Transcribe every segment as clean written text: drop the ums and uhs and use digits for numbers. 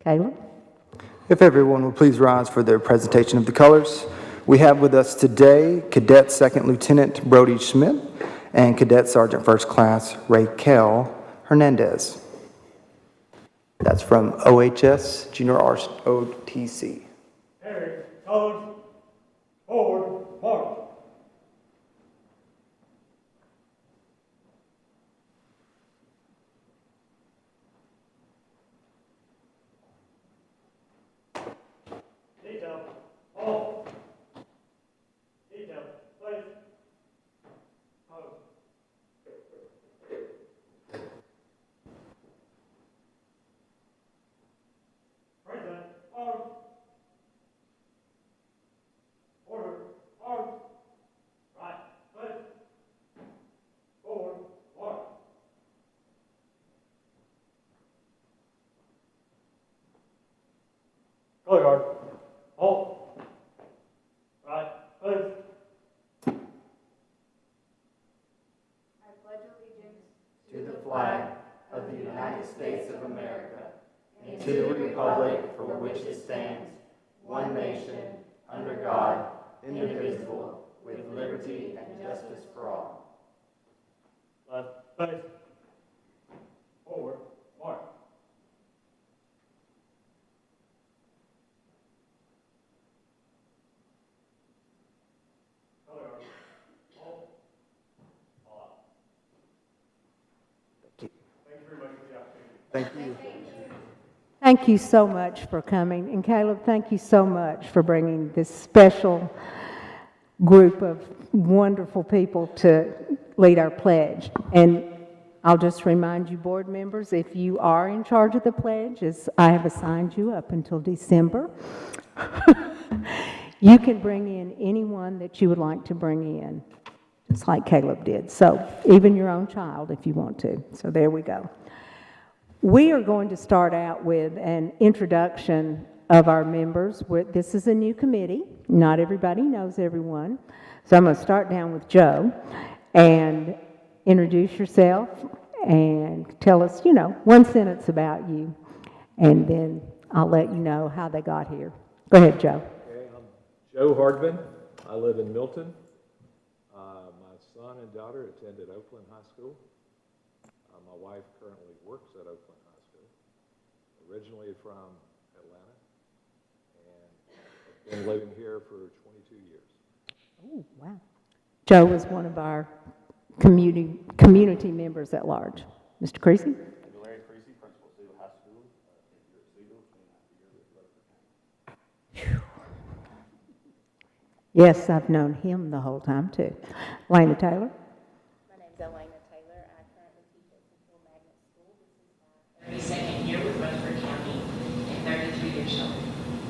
Caleb? If everyone would please rise for their presentation of the colors. We have with us today Cadet Second Lieutenant Brody Schmidt and Cadet Sergeant First Class Raquel Hernandez. That's from OHS Junior ROTC. Harry, colors, forward, march. Detail, all. Detail, place. Pose. Present, arms. Order, arms. Right, place. Forward, march. Color guard. Halt. Right, place. I pledge allegiance to the flag of the United States of America and to the republic for which it stands, one nation, under God, indivisible, with liberty and justice for all. Left, face. Forward, march. Color guard. Halt. All out. Thank you very much for the opportunity. Thank you. Thank you so much for coming. And Caleb, thank you so much for bringing this special group of wonderful people to lead our pledge. And I'll just remind you, board members, if you are in charge of the pledge, as I have assigned you up until December, you can bring in anyone that you would like to bring in, just like Caleb did. So even your own child if you want to. So there we go. We are going to start out with an introduction of our members. This is a new committee. Not everybody knows everyone. So I'm going to start down with Joe and introduce yourself and tell us, one sentence about you. And then I'll let you know how they got here. Go ahead, Joe. Okay, I'm Joe Hardman. I live in Milton. My son and daughter attended Oakland High School. My wife currently works at Oakland High School, originally from Atlanta, and I've been living here for 22 years. Oh, wow. Joe is one of our community members at large. Mr. Creasy? Larry Creasy, principal of Segal High School, here at Segal, 2.5 years at Rutherford County. Yes, I've known him the whole time, too. Lena Taylor? My name's Elena Taylor. I currently teach at Central Magnet School. This is my 32nd year with Rutherford County and 33 years old.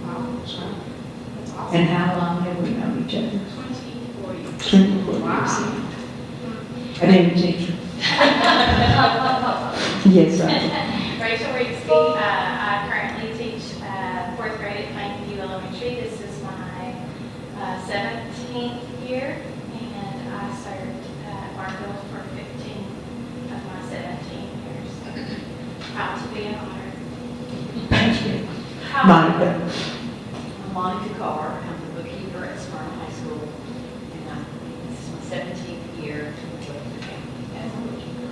Wow, that's awesome. And how long have we known each other? 24 years. 24 years. Wow. I didn't teach you. Yes, sir. Rachel Reedsky. I currently teach 4th grade at Plainview Elementary. This is my 17th year, and I served at Barnville for 15 of my 17 years. Proud to be an honor. Thank you. Monica. I'm Monica Carr. I'm the bookkeeper at Smyrna High School, and this is my 17th year with Rutherford County as a bookkeeper.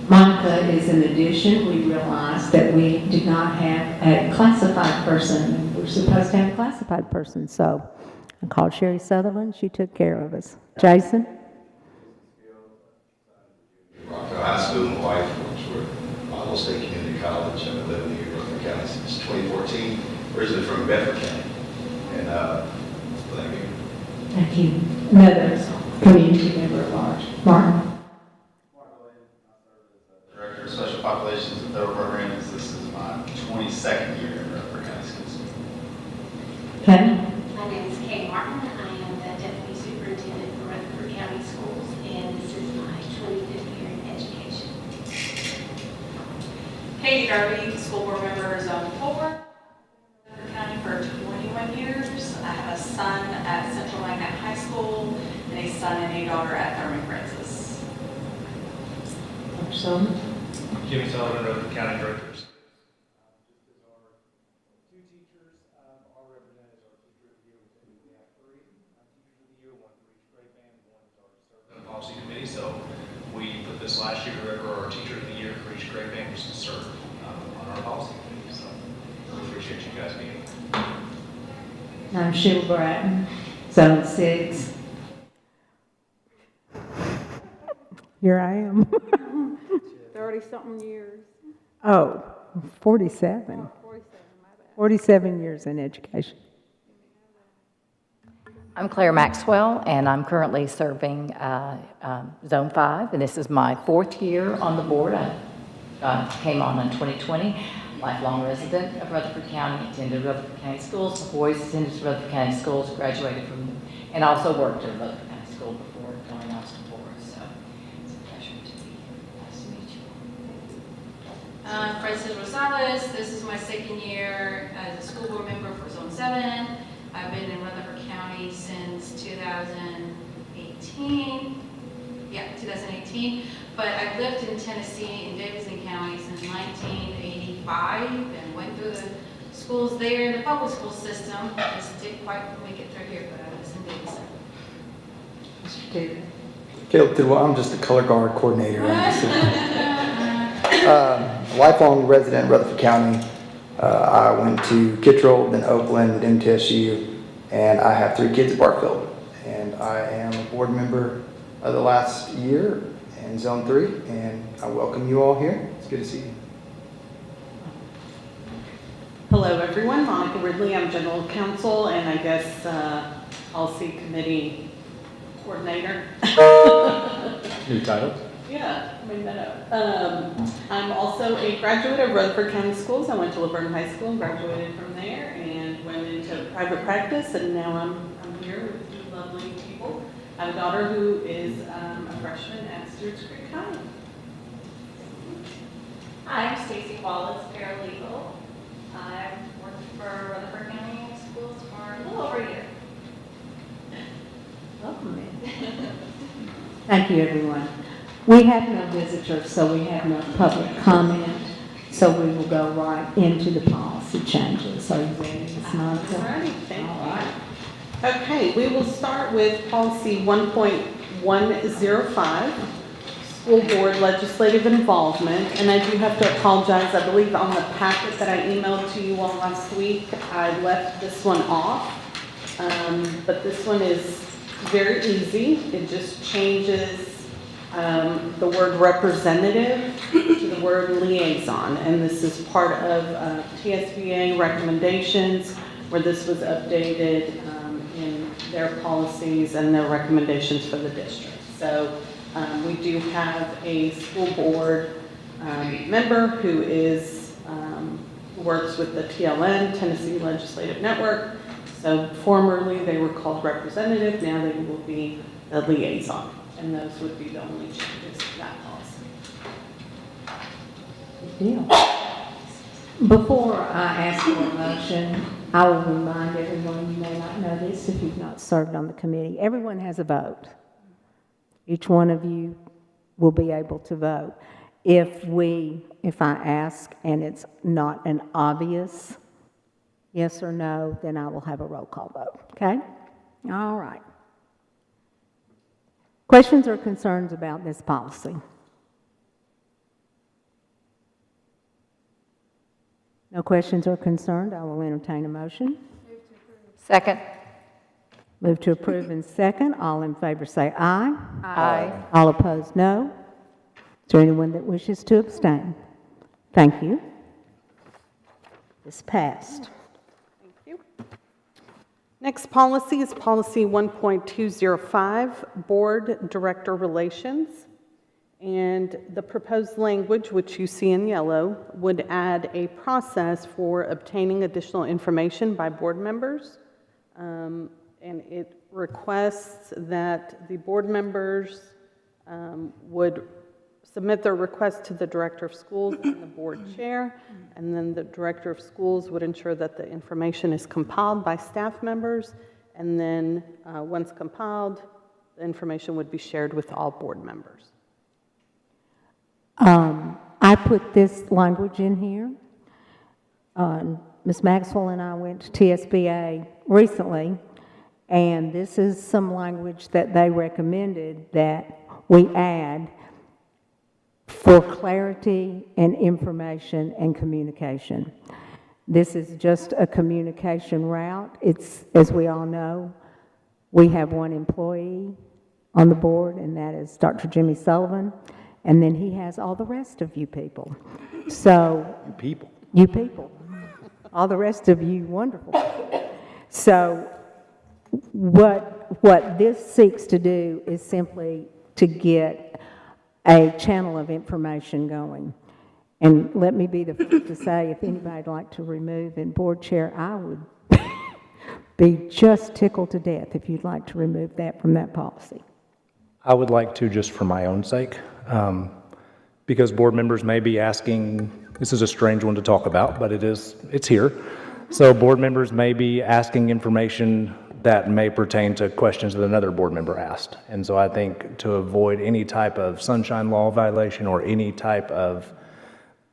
Monica is an addition. We realized that we did not have a classified person. We're supposed to have a classified person, so I called Sherry Sutherland. She took care of us. Jason? Rockville High School, my wife works for Iowa State Community College. I've been living here in Rutherford County since 2014, originally from Bedford County. And thank you. Thank you. Another community member at large. Martin? Director of Special Populations and Federal Programs. This is my 22nd year in Rutherford County Schools. Kevin? My name is Kay Martin. I am the Deputy Superintendent for Rutherford County Schools, and this is my 25th year in education. Katie Darby, school board member, Zone 4. Rutherford County for 21 years. I have a son at Central Magnet High School and a son and a daughter at Thurman Francis. Dr. Sullivan? Jimmy Sullivan, Rutherford County Director. two teachers are represented as our Teacher of the Year. We have three Teachers of the Year, one for each grade band, one is our servant. The policy committee, so we put this last year, whoever our Teacher of the Year for each grade band was to serve on our policy committee, so we appreciate you guys being here. I'm Sheila Bratton, Zone 6. Here I am. 30-something years. Oh, 47. 47, my bad. 47 years in education. I'm Claire Maxwell, and I'm currently serving Zone 5, and this is my 4th year on the board. I came on in 2020, lifelong resident of Rutherford County, attended Rutherford County Schools, boys attended Rutherford County Schools, graduated from, and also worked at Rutherford County School before joining Austin Board, so it's a pleasure to be here. Nice to meet you. Francis Rosales, this is my 2nd year as a school board member for Zone 7. I've been in Rutherford County since 2018. Yeah, 2018. But I've lived in Tennessee, in Davidson County, since 1985 and went through the schools there in the public school system. Just didn't quite make it through here, but I was in Davidson. Mr. Taylor. Caleb Tidwell, I'm just the color guard coordinator. Lifelong resident of Rutherford County. I went to Kittrell, then Oakland, then MTSU, and I have 3 kids at Barkfield. And I am a board member of the last year in Zone 3, and I welcome you all here. It's good to see you. Hello, everyone. Monica Ridley. I'm General Counsel and I guess Policy Committee Coordinator. New title? Yeah, I made that up. I'm also a graduate of Rutherford County Schools. I went to Laverne High School and graduated from there and went into private practice, and now I'm here with 2 lovely people. I have a daughter who is a freshman at Stewart's Creek High. I'm Stacy Wallace, paralegal. I've worked for Rutherford County Schools for a little over a year. Welcome. Thank you, everyone. We have no visitors, so we have no public comment, so we will go right into the policy changes. Are you ready, Ms. Monica? Ready, thank All you. right. Okay, we will start with policy 1.105, school board legislative involvement. And I do have to apologize, I believe on the packet that I emailed to you all last week, I left this one off. But this one is very easy. It just changes the word representative to the word liaison. And this is part of TSBA recommendations where this was updated in their policies and their recommendations for the district. So we do have a school board member who is who works with the TLN, Tennessee Legislative Network. So formerly they were called representative, now they will be a liaison. And those would be the only changes to that policy. Good deal. Before I ask for a motion, I will remind everyone, you may not know this if you've not served on the committee, everyone has a vote. Each one of you will be able to vote. If I ask and it's not an obvious yes or no, then I will have a roll call vote, okay? All right. Questions or concerns about this policy? No questions or concerns, I will entertain a motion. Second. Move to approve in second. All in favor say aye. Aye. All opposed, no. Is there anyone that wishes to abstain? Thank you. This passed. Thank you. Next policy is policy 1.205, board director relations. And the proposed language, which you see in yellow, would add a process for obtaining additional information by board members. And it requests that the board members would submit their request to the director of schools and the board chair, and then the director of schools would ensure that the information is compiled by staff members, and then once compiled, the information would be shared with all board members. I put this language in here Ms. Maxwell and I went to TSBA recently, and this is some language that they recommended that we add for clarity and information and communication. This is just a communication route. It's, as we all know, we have one employee on the board, and that is Dr. Jimmy Sullivan, and then he has all the rest of you people. So, you people, all the rest of you wonderful. So, what this seeks to do is simply to get a channel of information going. And let me be the first to say, if anybody'd like to remove in board chair, I would be just tickled to death if you'd like to remove that from that policy. I would like to, just for my own sake, because board members may be asking, this is a strange one to talk about, but it's here. So board members may be asking information that may pertain to questions that another board member asked. And so I think to avoid any type of sunshine law violation or any type of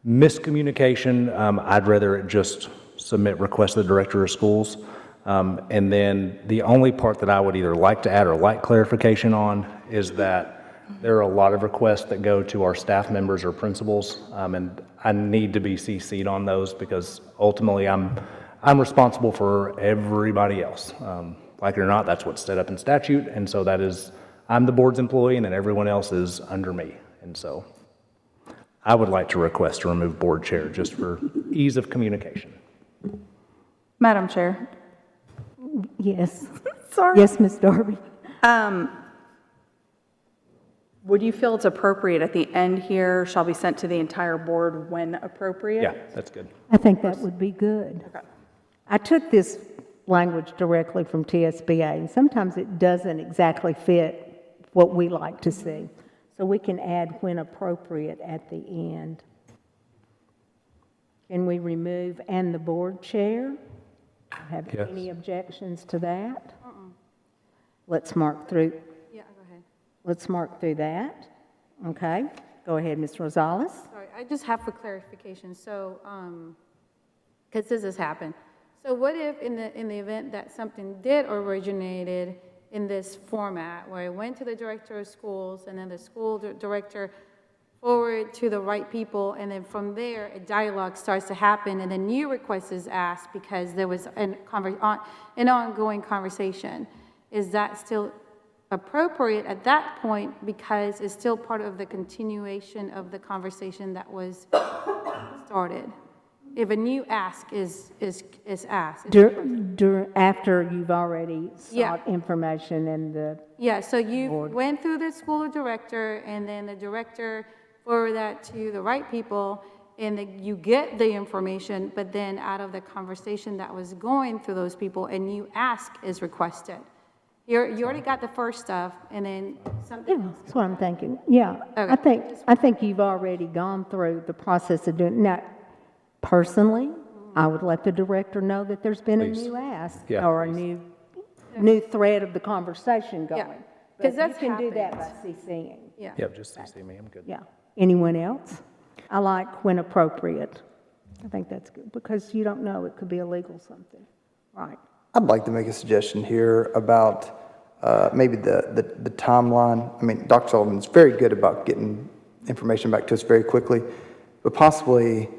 miscommunication, I'd rather just submit requests to the director of schools. And then the only part that I would either like to add or like clarification on is that there are a lot of requests that go to our staff members or principals, and I need to be CC'd on those because ultimately I'm responsible for everybody else. Like it or not, that's what's set up in statute, and so that is, I'm the board's employee and then everyone else is under me. And so I would like to request to remove board chair just for ease of communication. Madam Chair. Yes. Sorry. Yes, Ms. Darby. Would you feel it's appropriate at the end here, shall be sent to the entire board when appropriate? Yeah, that's good. I think that would be good. Okay. I took this language directly from TSBA, and sometimes it doesn't exactly fit what we like to see. So we can add when appropriate at the end. Can we remove "and the board chair"? Have Yes. any objections to that? Let's mark through. Yeah, go ahead. Let's mark through that. Okay. Go ahead, Ms. Rosales. Sorry, I just have for clarification, so, because this has happened. So what if in the event that something did originated in this format, where it went to the director of schools, and then the school director forward to the right people, and then from there, a dialogue starts to happen, and a new request is asked because there was an ongoing conversation. Is that still appropriate at that point because it's still part of the continuation of the conversation that was started? If a new ask is asked. After you've already Yeah. sought information and the Yeah, so you board. went through the school director, and then the director forwarded that to the right people, and then you get the information, but then out of the conversation that was going through those people, a new ask is requested. You already got the first stuff, and then something Yeah, else. that's what I'm thinking. Yeah, Okay. I think you've already gone through the process of doing. Now, personally, I would let the director know that there's been Please. a new ask Yeah, or a new thread of the conversation going. Yeah, 'cause But that's you can do that by happened. CCing. Yeah. Yep, just CC me, I'm good. Yeah. Anyone else? I like when appropriate. I think that's good because you don't know, it could be illegal something. Right. I'd like to make a suggestion here about maybe the timeline. I mean, Dr. Sullivan's very good about getting information back to us very quickly, but possibly,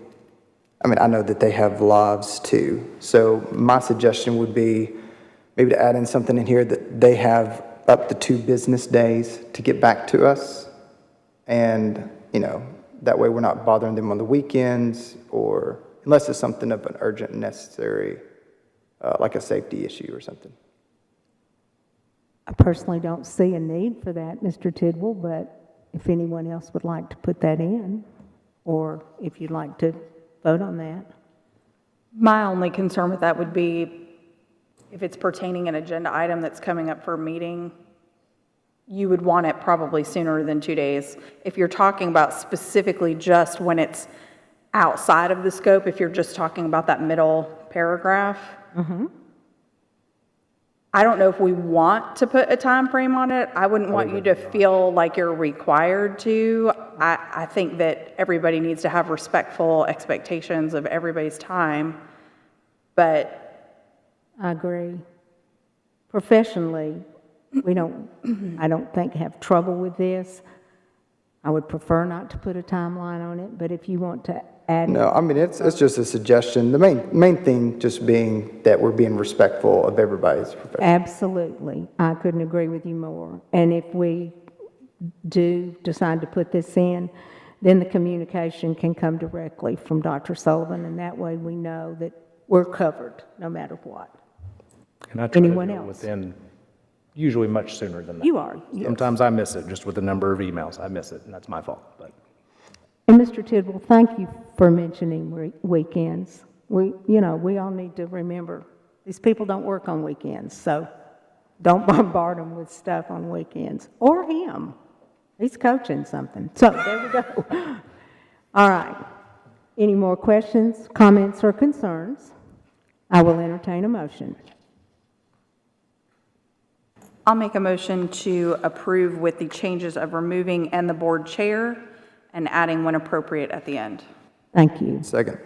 I mean, I know that they have lives too. So my suggestion would be maybe to add in something in here that they have up to 2 business days to get back to us. And, you know, that way we're not bothering them on the weekends or unless it's something of an urgent and necessary, like a safety issue or something. I personally don't see a need for that, Mr. Tidwell, but if anyone else would like to put that in, or if you'd like to vote on that. My only concern with that would be if it's pertaining an agenda item that's coming up for a meeting, you would want it probably sooner than 2 days. If you're talking about specifically just when it's outside of the scope, if you're just talking about that middle paragraph, I don't know if we want to put a time frame on it. I wouldn't want you to feel like you're required to. I think that everybody needs to have respectful expectations of everybody's time. but I agree. Professionally, we don't, I don't think, have trouble with this. I would prefer not to put a timeline on it, but if you want to add. No, I mean, it's just a suggestion. The main thing just being that we're being respectful of everybody's profession. Absolutely. I couldn't agree with you more. And if we do decide to put this in, then the communication can come directly from Dr. Sullivan, and that way we know that we're covered no matter what. And I try to Anyone do it else? within, usually much sooner than that. You are, yes. Sometimes I miss it, just with the number of emails. I miss it, and that's my fault, but. And Mr. Tidwell, thank you for mentioning weekends. We all need to remember, these people don't work on weekends, so don't bombard them with stuff on weekends. Or him. He's coaching something. So there we go. All right. Any more questions, comments, or concerns? I will entertain a motion. I'll make a motion to approve with the changes of removing "and the board chair" and adding "when appropriate" at the end. Thank you. Second.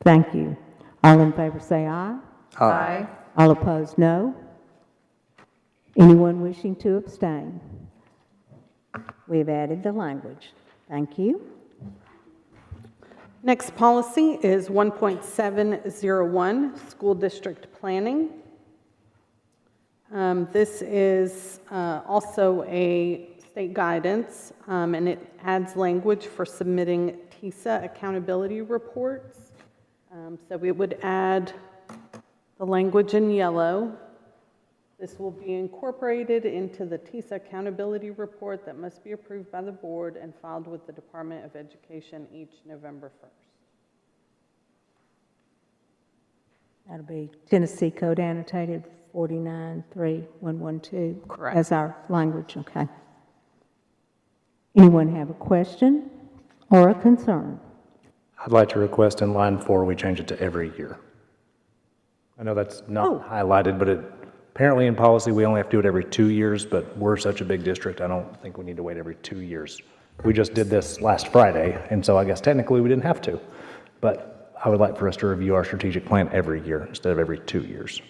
Thank you. All in favor say aye. Aye. All opposed, no. Anyone wishing to abstain? We have added the language. Thank you. Next policy is 1.701, school district planning. This is also a state guidance, and it adds language for submitting TISA accountability reports. So we would add the language in yellow. This will be incorporated into the TISA accountability report that must be approved by the board and filed with the Department of Education each November 1st. That'll be Tennessee Code Annotated 493112. Correct. As our language, okay. Anyone have a question or a concern? I'd like to request in line 4, we change it to every year. I know that's not highlighted, but apparently in policy, we only have to do it every 2 years, but we're such a big district, I don't think we need to wait every 2 years. We just did this last Friday, and so I guess technically we didn't have to. But I would like for us to review our strategic plan every year instead of every 2 years.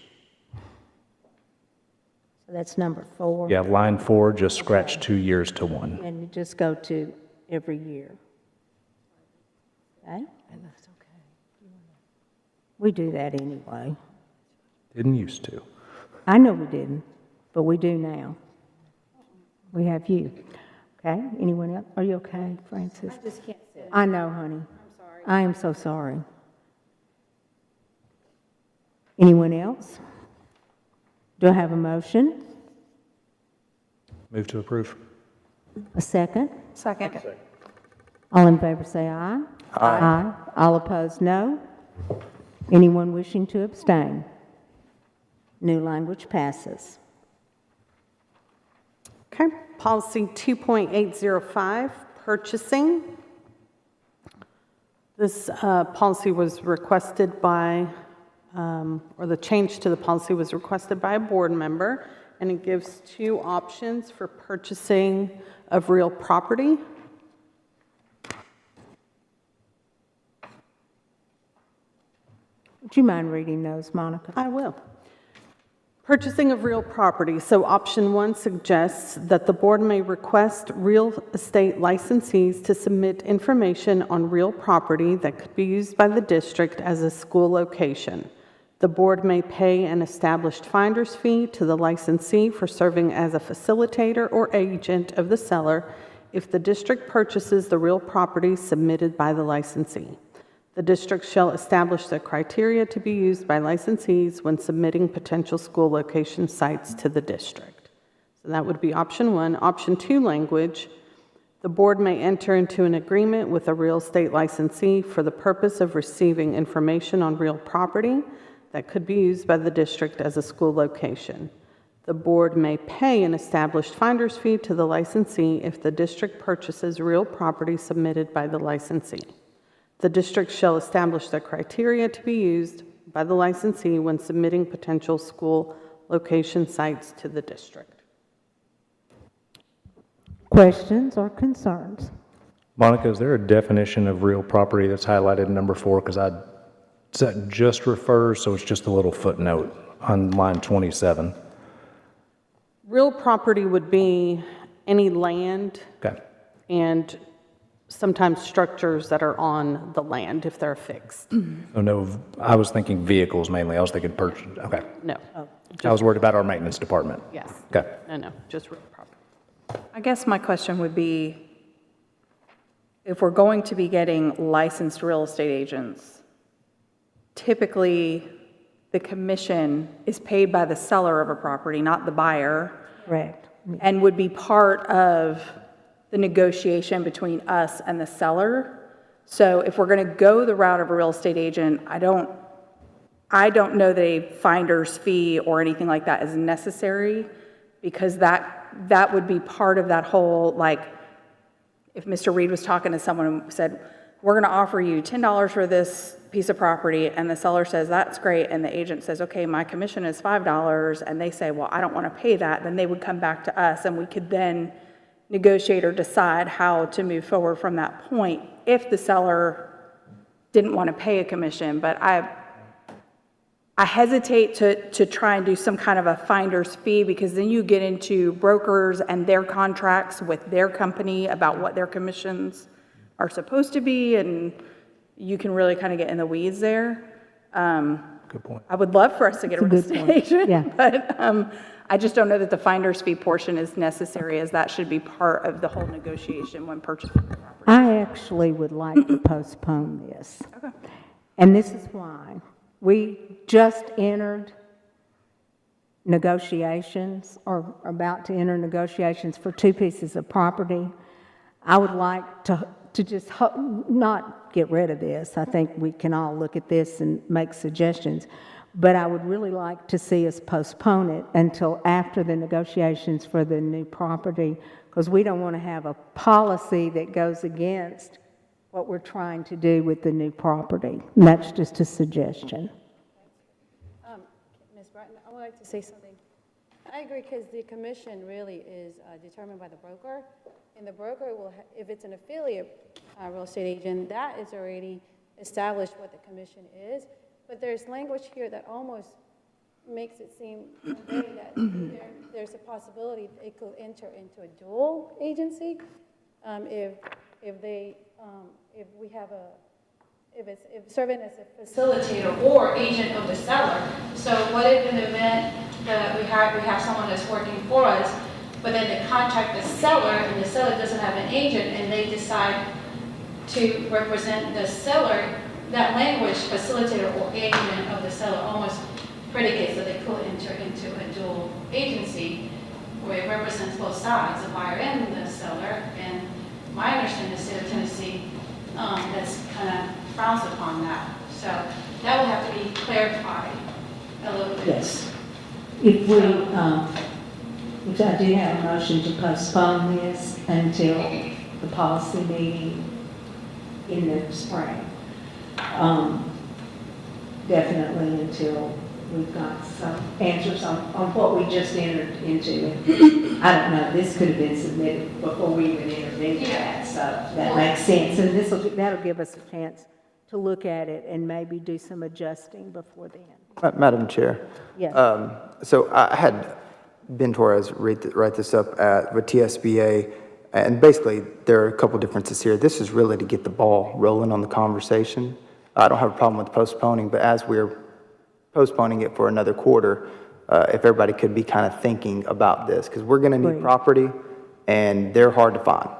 So that's number 4. Yeah, line 4, just scratch 2 years to 1. And you just go to every year. Okay? And that's okay. We do that anyway. Didn't used to. I know we didn't, but we do now. We have you. Okay? Anyone else? Are you okay, Francis? I just can't sit. I know, honey. I'm sorry. I am so sorry. Anyone else? Do I have a motion? Move to approve. A second? Second. All in favor say aye. Aye. All opposed, no. Anyone wishing to abstain? New language passes. Okay, policy 2.805, purchasing. This policy was requested by, or the change to the policy was requested by a board member, and it gives 2 options for purchasing of real property. Would you mind reading those, Monica? I will. Purchasing of real property. So option 1 suggests that the board may request real estate licensees to submit information on real property that could be used by the district as a school location. The board may pay an established finder's fee to the licensee for serving as a facilitator or agent of the seller if the district purchases the real property submitted by the licensee. The district shall establish the criteria to be used by licensees when submitting potential school location sites to the district. So that would be option 1. Option 2 language, the board may enter into an agreement with a real estate licensee for the purpose of receiving information on real property that could be used by the district as a school location. The board may pay an established finder's fee to the licensee if the district purchases real property submitted by the licensee. The district shall establish the criteria to be used by the licensee when submitting potential school location sites to the district. Questions or concerns? Monica, is there a definition of real property that's highlighted in number 4? Because I that just refers, so it's just a little footnote on line 27. Real property would be any land Okay. and sometimes structures that are on the land if they're fixed. Oh, no, I was thinking vehicles mainly. I was thinking purchase. Okay. No. I was worried about our maintenance department. Yes. Okay. No, just real property. I guess my question would be, if we're going to be getting licensed real estate agents, typically the commission is paid by the seller of a property, not the buyer, Correct. and would be part of the negotiation between us and the seller. So if we're going to go the route of a real estate agent, I don't know that a finder's fee or anything like that is necessary, because that would be part of that whole, like, if Mr. Reed was talking to someone and said, we're going to offer you $10 for this piece of property, and the seller says, that's great, and the agent says, okay, my commission is $5, and they say, well, I don't want to pay that, then they would come back to us, and we could then negotiate or decide how to move forward from that point if the seller didn't want to pay a commission. But I hesitate to try and do some kind of a finder's fee, because then you get into brokers and their contracts with their company about what their commissions are supposed to be, and you can really kind of get in the weeds there. Good point. I would love for us to get a real That's a good estate point. agent, Yeah. but I just don't know that the finder's fee portion is necessary, as that should be part of the whole negotiation when purchasing the property. I actually would like to postpone this. And this is why. We just entered negotiations, or are about to enter negotiations for 2 pieces of property. I would like to just not get rid of this. I think we can all look at this and make suggestions. But I would really like to see us postpone it until after the negotiations for the new property, because we don't want to have a policy that goes against what we're trying to do with the new property. And that's just a suggestion. Ms. Bratton, I would like to say something. I agree, because the commission really is determined by the broker, and the broker will, if it's an affiliate real estate agent, that is already established what the commission is. But there's language here that almost makes it seem that there's a possibility it could enter into a dual agency if serving as a facilitator or agent of the seller. So what if in the event that we have someone that's working for us, but then they contact the seller and the seller doesn't have an agent, and they decide to represent the seller, that language, facilitator or agent of the seller, almost predicates that they could enter into a dual agency where it represents both sides, the buyer and the seller. And my understanding is the state of Tennessee, that's kind of frowns upon that. So that will have to be clarified a little bit. Yes. If we, which I do have a motion to postpone this until the policy meeting in the spring. Definitely until we've got some answers on what we just entered into. I don't know, this could have been submitted before we even entered into that, so that makes sense. And that'll give us a chance to look at it and maybe do some adjusting before then. Madam Chair. Yes. So I had Ben Torres write this up with TSBA, and basically there are a couple differences here. This is really to get the ball rolling on the conversation. I don't have a problem with postponing, but as we're postponing it for another quarter, if everybody could be kind of thinking about this, because we're going to need property, and they're hard to find.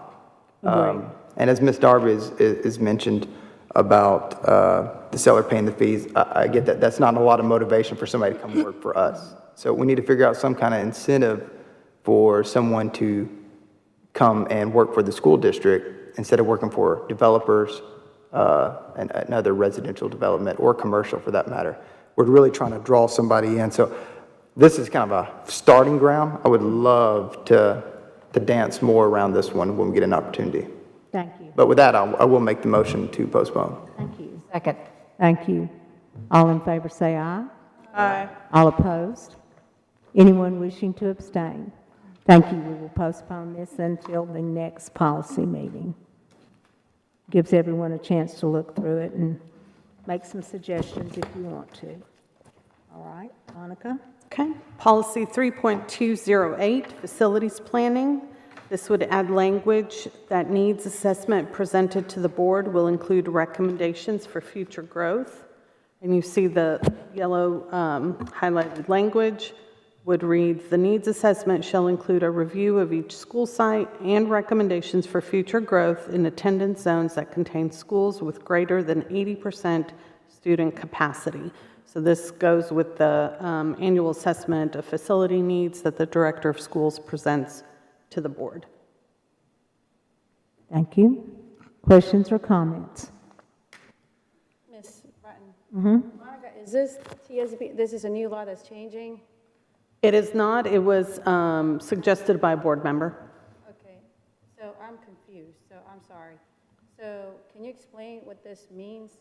And as Ms. Darby is mentioned about the seller paying the fees, I get that. That's not a lot of motivation for somebody to come work for us. So we need to figure out some kind of incentive for someone to come and work for the school district instead of working for developers and another residential development or commercial for that matter. We're really trying to draw somebody in. So this is kind of a starting ground. I would love to dance more around this one when we get an opportunity. Thank you. But with that, I will make the motion to postpone. Thank you. Second. Thank you. All in favor say aye. Aye. All opposed? Anyone wishing to abstain? Thank you. We will postpone this until the next policy meeting. Gives everyone a chance to look through it and make some suggestions if you want to. All right, Monica? Okay. Policy 3.208, facilities planning. This would add language that needs assessment presented to the board will include recommendations for future growth. And you see the yellow highlighted language would read, the needs assessment shall include a review of each school site and recommendations for future growth in attendance zones that contain schools with greater than 80% student capacity. So this goes with the annual assessment of facility needs that the director of schools presents to the board. Thank you. Questions or comments? Ms. Bratton? Mm-hmm. Monica, is this TSB, this is a new law that's changing? It is not, it was suggested by a board member. Okay, so I'm confused, so I'm sorry. So can you explain what this means?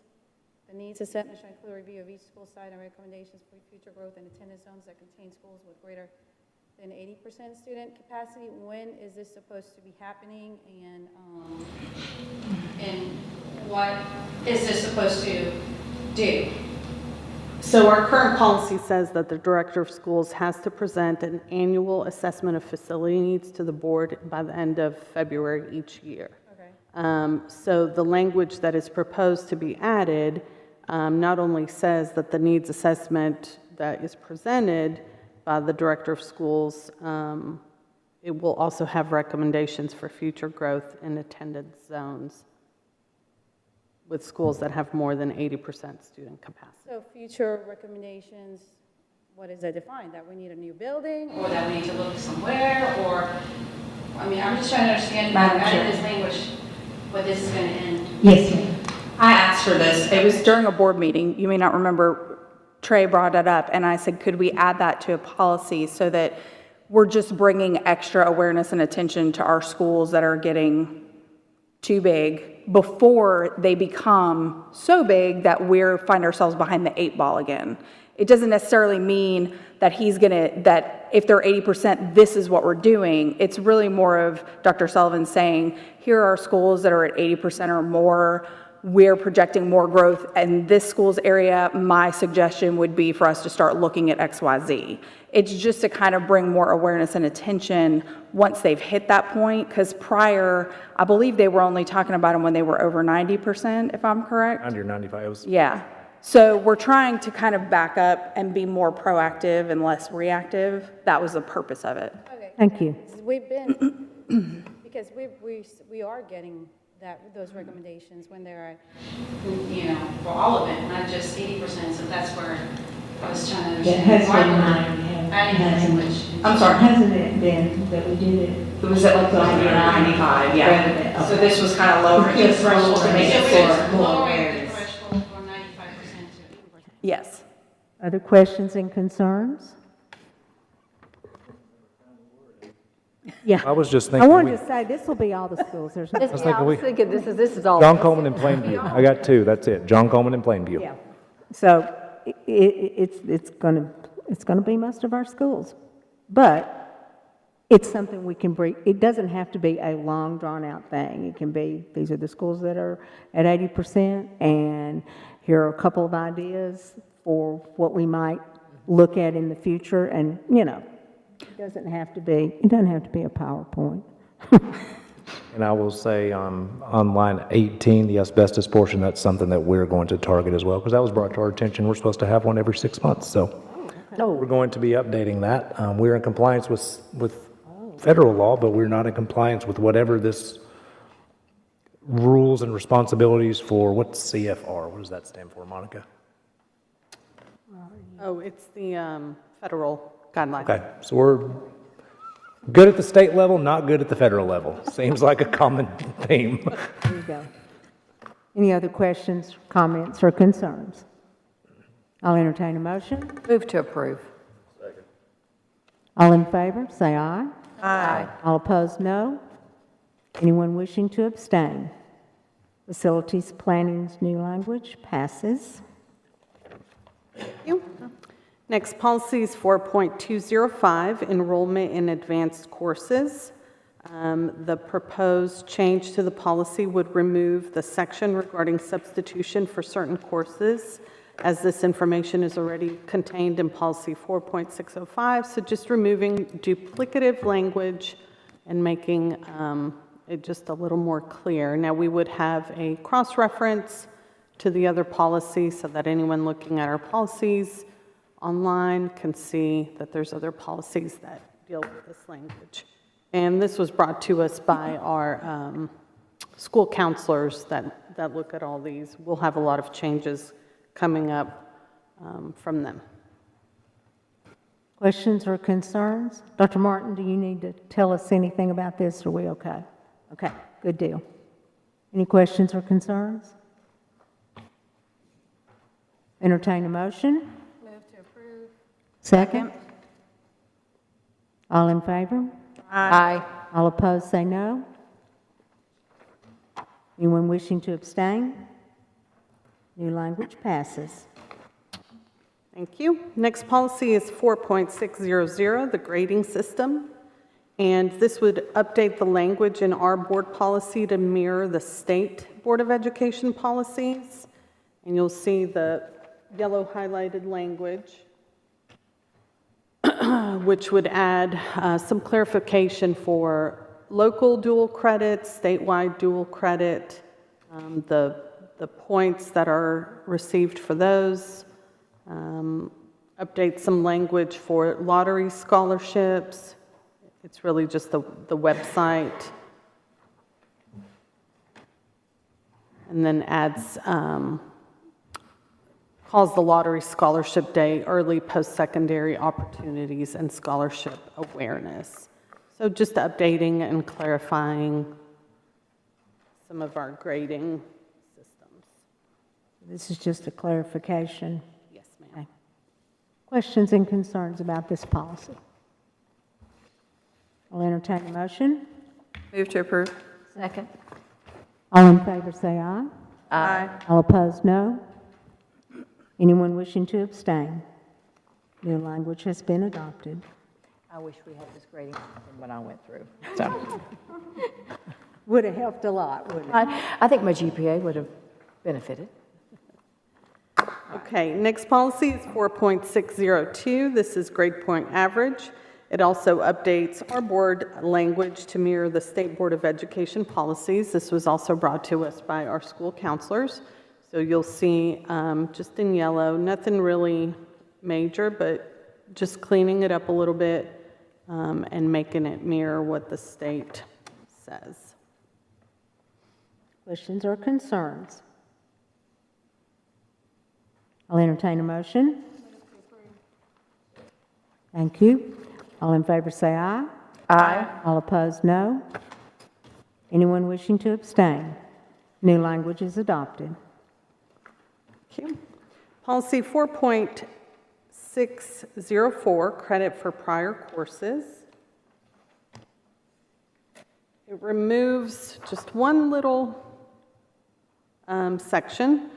The needs assessment shall include a review of each school site and recommendations for future growth in attendance zones that contain schools with greater than 80% student capacity. When is this supposed to be happening, and what is this supposed to do? So our current policy says that the director of schools has to present an annual assessment of facility needs to the board by the end of February each year. Okay. So the language that is proposed to be added not only says that the needs assessment that is presented by the director of schools, it will also have recommendations for future growth in attendance zones with schools that have more than 80% student capacity. So future recommendations, what is that defined? That we need a new building? Or that we need to look somewhere, or, I mean, I'm just trying to understand, Madam out Chair. of this language, what this is going to end. Yes, ma'am. I asked for this. It was during a board meeting. You may not remember, Trey brought it up, and I said, could we add that to a policy so that we're just bringing extra awareness and attention to our schools that are getting too big before they become so big that we find ourselves behind the 8 ball again. It doesn't necessarily mean that that if they're 80%, this is what we're doing. It's really more of Dr. Sullivan saying, here are schools that are at 80% or more. We're projecting more growth in this school's area. My suggestion would be for us to start looking at XYZ. It's just to kind of bring more awareness and attention once they've hit that point, because prior, I believe they were only talking about them when they were over 90%, if I'm correct. Under 95, it was Yeah. So we're trying to kind of back up and be more proactive and less reactive. That was the purpose of it. Okay. Thank you. We've been, because we are getting those recommendations when they're, You know, for all of it, not just 80%, so that's where I was trying to It understand. has Why been would mine, adding hasn't language? it? I'm sorry, hasn't it been that we did it? It was at like 95, yeah. So this was kind of lowering the threshold to make So it we're just for more lowering the awareness. threshold from 95% to 80%. Yes. Other questions and concerns? Yeah. I was just I thinking, wanted to say, this will be all the schools. There's no. was thinking we- thinking this is all. John Coleman and Plainview. I got 2, that's it. John Coleman and Plainview. Yeah. So it's going to be most of our schools. But it's something we can bring, it doesn't have to be a long, drawn-out thing. It can be, these are the schools that are at 80%, and here are a couple of ideas for what we might look at in the future, and, you know, it doesn't have to be a PowerPoint. And I will say on line 18, the asbestos portion, that's something that we're going to target as well, because that was brought to our attention. We're supposed to have one every 6 months, so we're going to be updating that. We're in compliance with federal law, but we're not in compliance with whatever this rules and responsibilities for, what's CFR? What does that stand for, Monica? Oh, it's the federal guideline. Okay, so we're good at the state level, not good at the federal level. Seems like a common theme. There you go. Any other questions, comments, or concerns? I'll entertain a motion. Move to approve. All in favor, say aye. Aye. All opposed, no. Anyone wishing to abstain? Facilities Planning's new language passes. Thank you. Next, policy is 4.205, enrollment in advanced courses. The proposed change to the policy would remove the section regarding substitution for certain courses, as this information is already contained in policy 4.605. So just removing duplicative language and making it just a little more clear. Now, we would have a cross-reference to the other policy so that anyone looking at our policies online can see that there's other policies that deal with this language. And this was brought to us by our school counselors that look at all these. We'll have a lot of changes coming up from them. Questions or concerns? Dr. Martin, do you need to tell us anything about this, or are we okay? Okay, good deal. Any questions or concerns? Entertain a motion? Move to approve. Second? All in favor? Aye. All opposed, say no. Anyone wishing to abstain? New language passes. Thank you. Next policy is 4.600, the grading system. And this would update the language in our board policy to mirror the state Board of Education policies. And you'll see the yellow highlighted language, which would add some clarification for local dual credit, statewide dual credit, the points that are received for those, update some language for lottery scholarships. It's really just the website. And then adds, calls the Lottery Scholarship Day early post-secondary opportunities and scholarship awareness. So just updating and clarifying some of our grading systems. This is just a clarification. Yes, ma'am. Okay. Questions and concerns about this policy? I'll entertain a motion. Move to approve. Second. All in favor, say aye. Aye. All opposed, no. Anyone wishing to abstain? New language has been adopted. I wish we had this grading system when I went through. So Would have helped a lot, wouldn't it? I think my GPA would have benefited. Okay, next policy is 4.602. This is grade point average. It also updates our board language to mirror the State Board of Education policies. This was also brought to us by our school counselors. So you'll see just in yellow, nothing really major, but just cleaning it up a little bit and making it mirror what the state says. Questions or concerns? I'll entertain a motion. Thank you. All in favor, say aye. Aye. All opposed, no. Anyone wishing to abstain? New language is adopted. Thank you. Policy 4.604, credit for prior courses. It removes just one little section,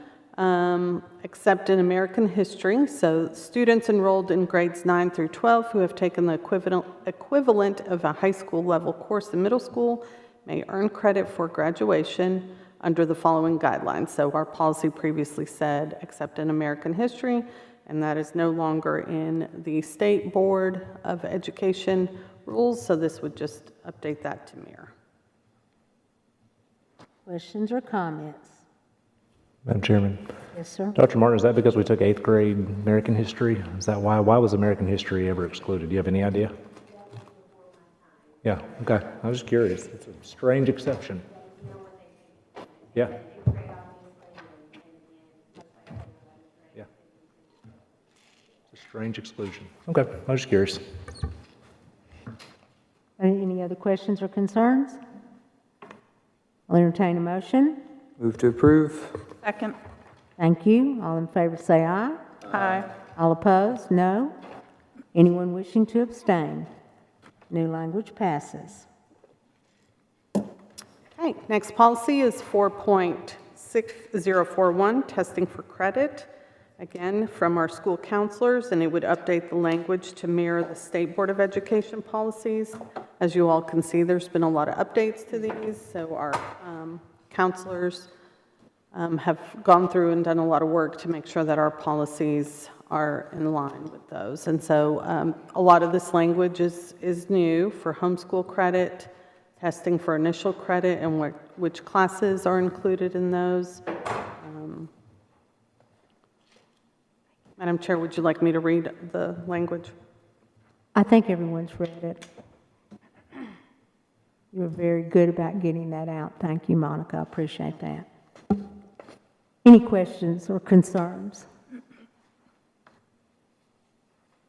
except in American history. So students enrolled in grades 9 through 12 who have taken the equivalent of a high school level course in middle school may earn credit for graduation under the following guidelines. So our policy previously said, except in American history, and that is no longer in the State Board of Education rules, so this would just update that to mirror. Questions or comments? Madam Chairman. Yes, sir. Dr. Martin, is that because we took 8th grade American history? Is that why? Why was American history ever excluded? Do you have any idea? Yeah, okay. I was just curious. It's a strange exception. Yeah. Yeah. It's a strange exclusion. Okay, I was just curious. Any other questions or concerns? I'll entertain a motion. Move to approve. Second. Thank you. All in favor, say aye. Aye. All opposed, no. Anyone wishing to abstain? New language passes. Okay, next policy is 4.6041, testing for credit. Again, from our school counselors, and it would update the language to mirror the State Board of Education policies. As you all can see, there's been a lot of updates to these, so our counselors have gone through and done a lot of work to make sure that our policies are in line with those. And so a lot of this language is new for homeschool credit, testing for initial credit, and which classes are included in those. Madam Chair, would you like me to read the language? I think everyone's read it. You were very good about getting that out. Thank you, Monica. I appreciate that. Any questions or concerns?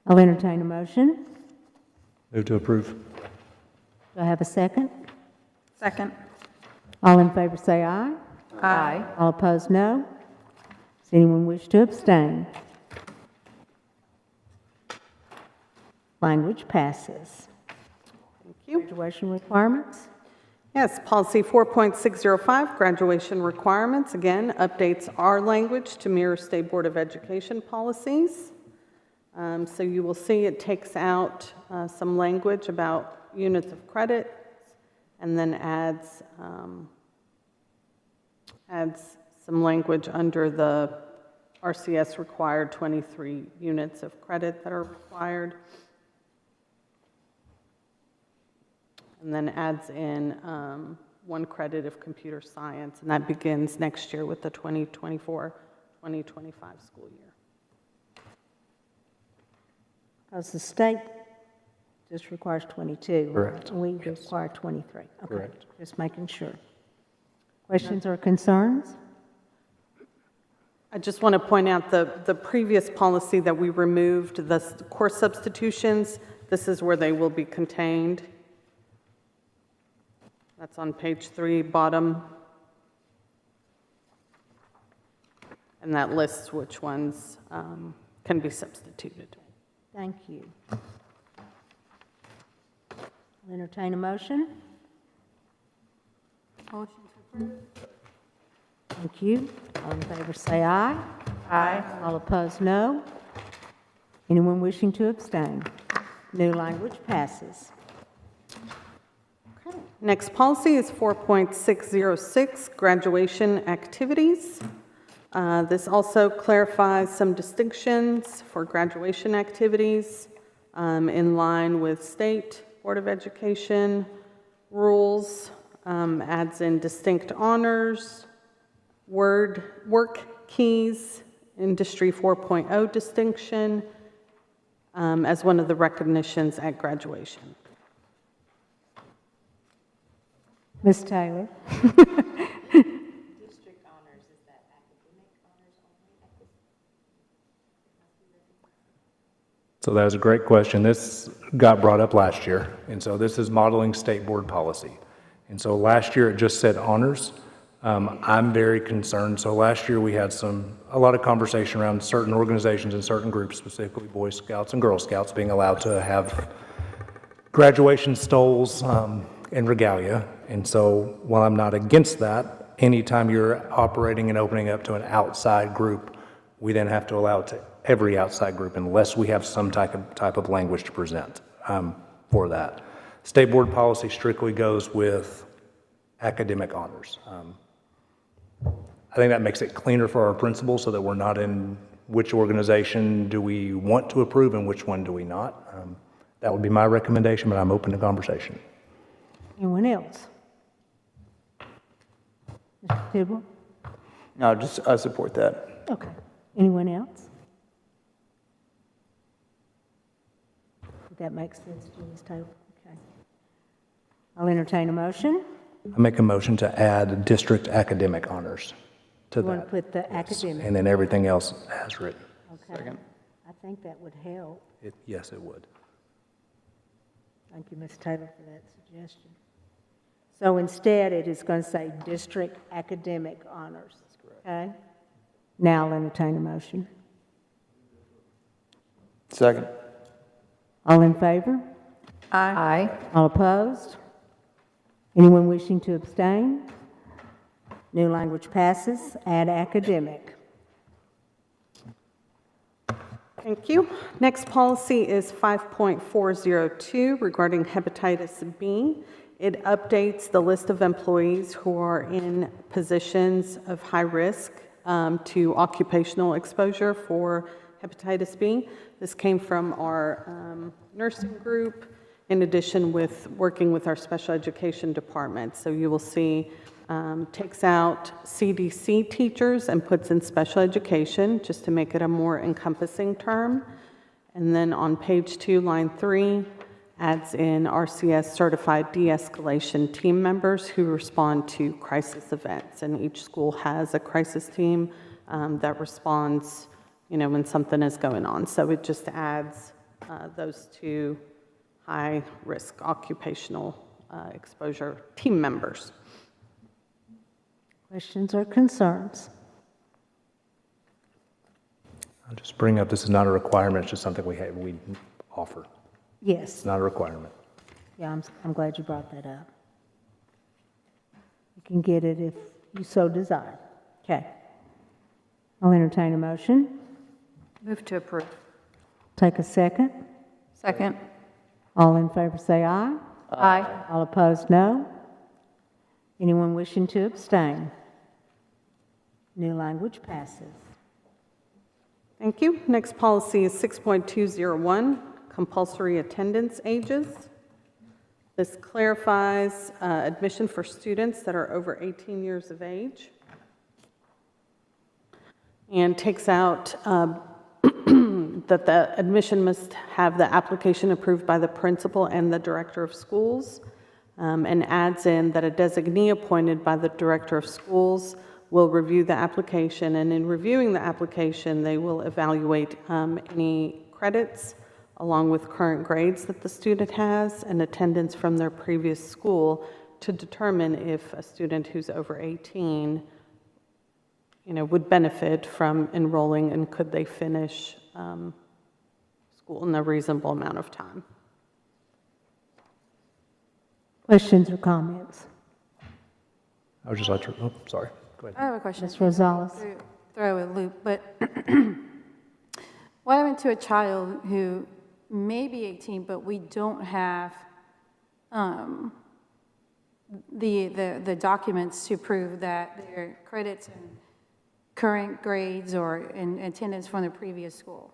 I'll entertain a motion. Move to approve. Do I have a second? Second. All in favor say aye. Aye. All opposed, no. Does anyone wish to abstain? Language passes. Thank you. Graduation requirements. Yes, policy 4.605, graduation requirements, again, updates our language to mirror State Board of Education policies. So you will see it takes out some language about units of credit and then adds some language under the RCS required 23 units of credit that are required. And then adds in 1 credit of computer science, and that begins next year with the 2024-2025 school year. Because the state just requires 22. Correct. We require 23. Okay. Correct. Just making sure. Questions or concerns? I just want to point out the previous policy that we removed, the course substitutions, this is where they will be contained. That's on page 3, bottom. And that lists which ones can be substituted. Thank you. I'll entertain a motion. Motion to approve. Thank you. All in favor say aye. Aye. All opposed, no. Anyone wishing to abstain? New language passes. Next policy is 4.606, graduation activities. This also clarifies some distinctions for graduation activities in line with State Board of Education rules, adds in distinct honors, work keys, Industry 4.0 distinction, as one of the recognitions at graduation. Ms. Taylor. District honors, is that academic honors only? So that was a great question. This got brought up last year, and so this is modeling state board policy. And so last year it just said honors. I'm very concerned. So last year we had a lot of conversation around certain organizations and certain groups, specifically Boy Scouts and Girl Scouts, being allowed to have graduation stoles and regalia. And so while I'm not against that, anytime you're operating and opening up to an outside group, we then have to allow it to every outside group unless we have some type of language to present for that. State board policy strictly goes with academic honors. I think that makes it cleaner for our principals so that we're not in which organization do we want to approve and which one do we not. That would be my recommendation, but I'm open to conversation. Anyone else? Mr. Tidwell? No, I support that. Okay. Anyone else? Did that make sense to you, Ms. Taylor? Okay. I'll entertain a motion. I make a motion to add district academic honors to You want to that. put the academic? And then everything else as written. Okay. I think that would help. Yes, it would. Thank you, Ms. Taylor, for that suggestion. So instead, it is going to say district academic honors. That's correct. Okay? Now I'll entertain a motion. Second. All in favor? Aye. All opposed? Anyone wishing to abstain? New language passes. Add academic. Thank you. Next policy is 5.402 regarding hepatitis B. It updates the list of employees who are in positions of high risk to occupational exposure for hepatitis B. This came from our nursing group, in addition with working with our special education department. So you will see takes out CDC teachers and puts in special education, just to make it a more encompassing term. And then on page 2, line 3, adds in RCS certified de-escalation team members who respond to crisis events. And each school has a crisis team that responds, when something is going on. So it just adds those two high-risk occupational exposure team members. Questions or concerns? I'll just bring up, this is not a requirement, it's just something we offer. Yes. It's not a requirement. Yeah, I'm glad you brought that up. You can get it if you so desire. Okay. I'll entertain a motion. Move to approve. Take a second. Second. All in favor say aye. Aye. All opposed, no. Anyone wishing to abstain? New language passes. Thank you. Next policy is 6.201, compulsory attendance ages. This clarifies admission for students that are over 18 years of age and takes out that the admission must have the application approved by the principal and the director of schools, and adds in that a designee appointed by the director of schools will review the application, and in reviewing the application, they will evaluate any credits along with current grades that the student has and attendance from their previous school to determine if a student who's over 18, would benefit from enrolling and could they finish school in a reasonable amount of time. Questions or comments? I would just like to, sorry, go I ahead. have a question. Ms. Rosales? Throw a loop, but what happened to a child who may be 18, but we don't have the documents to prove that their credits and current grades or in attendance from the previous school?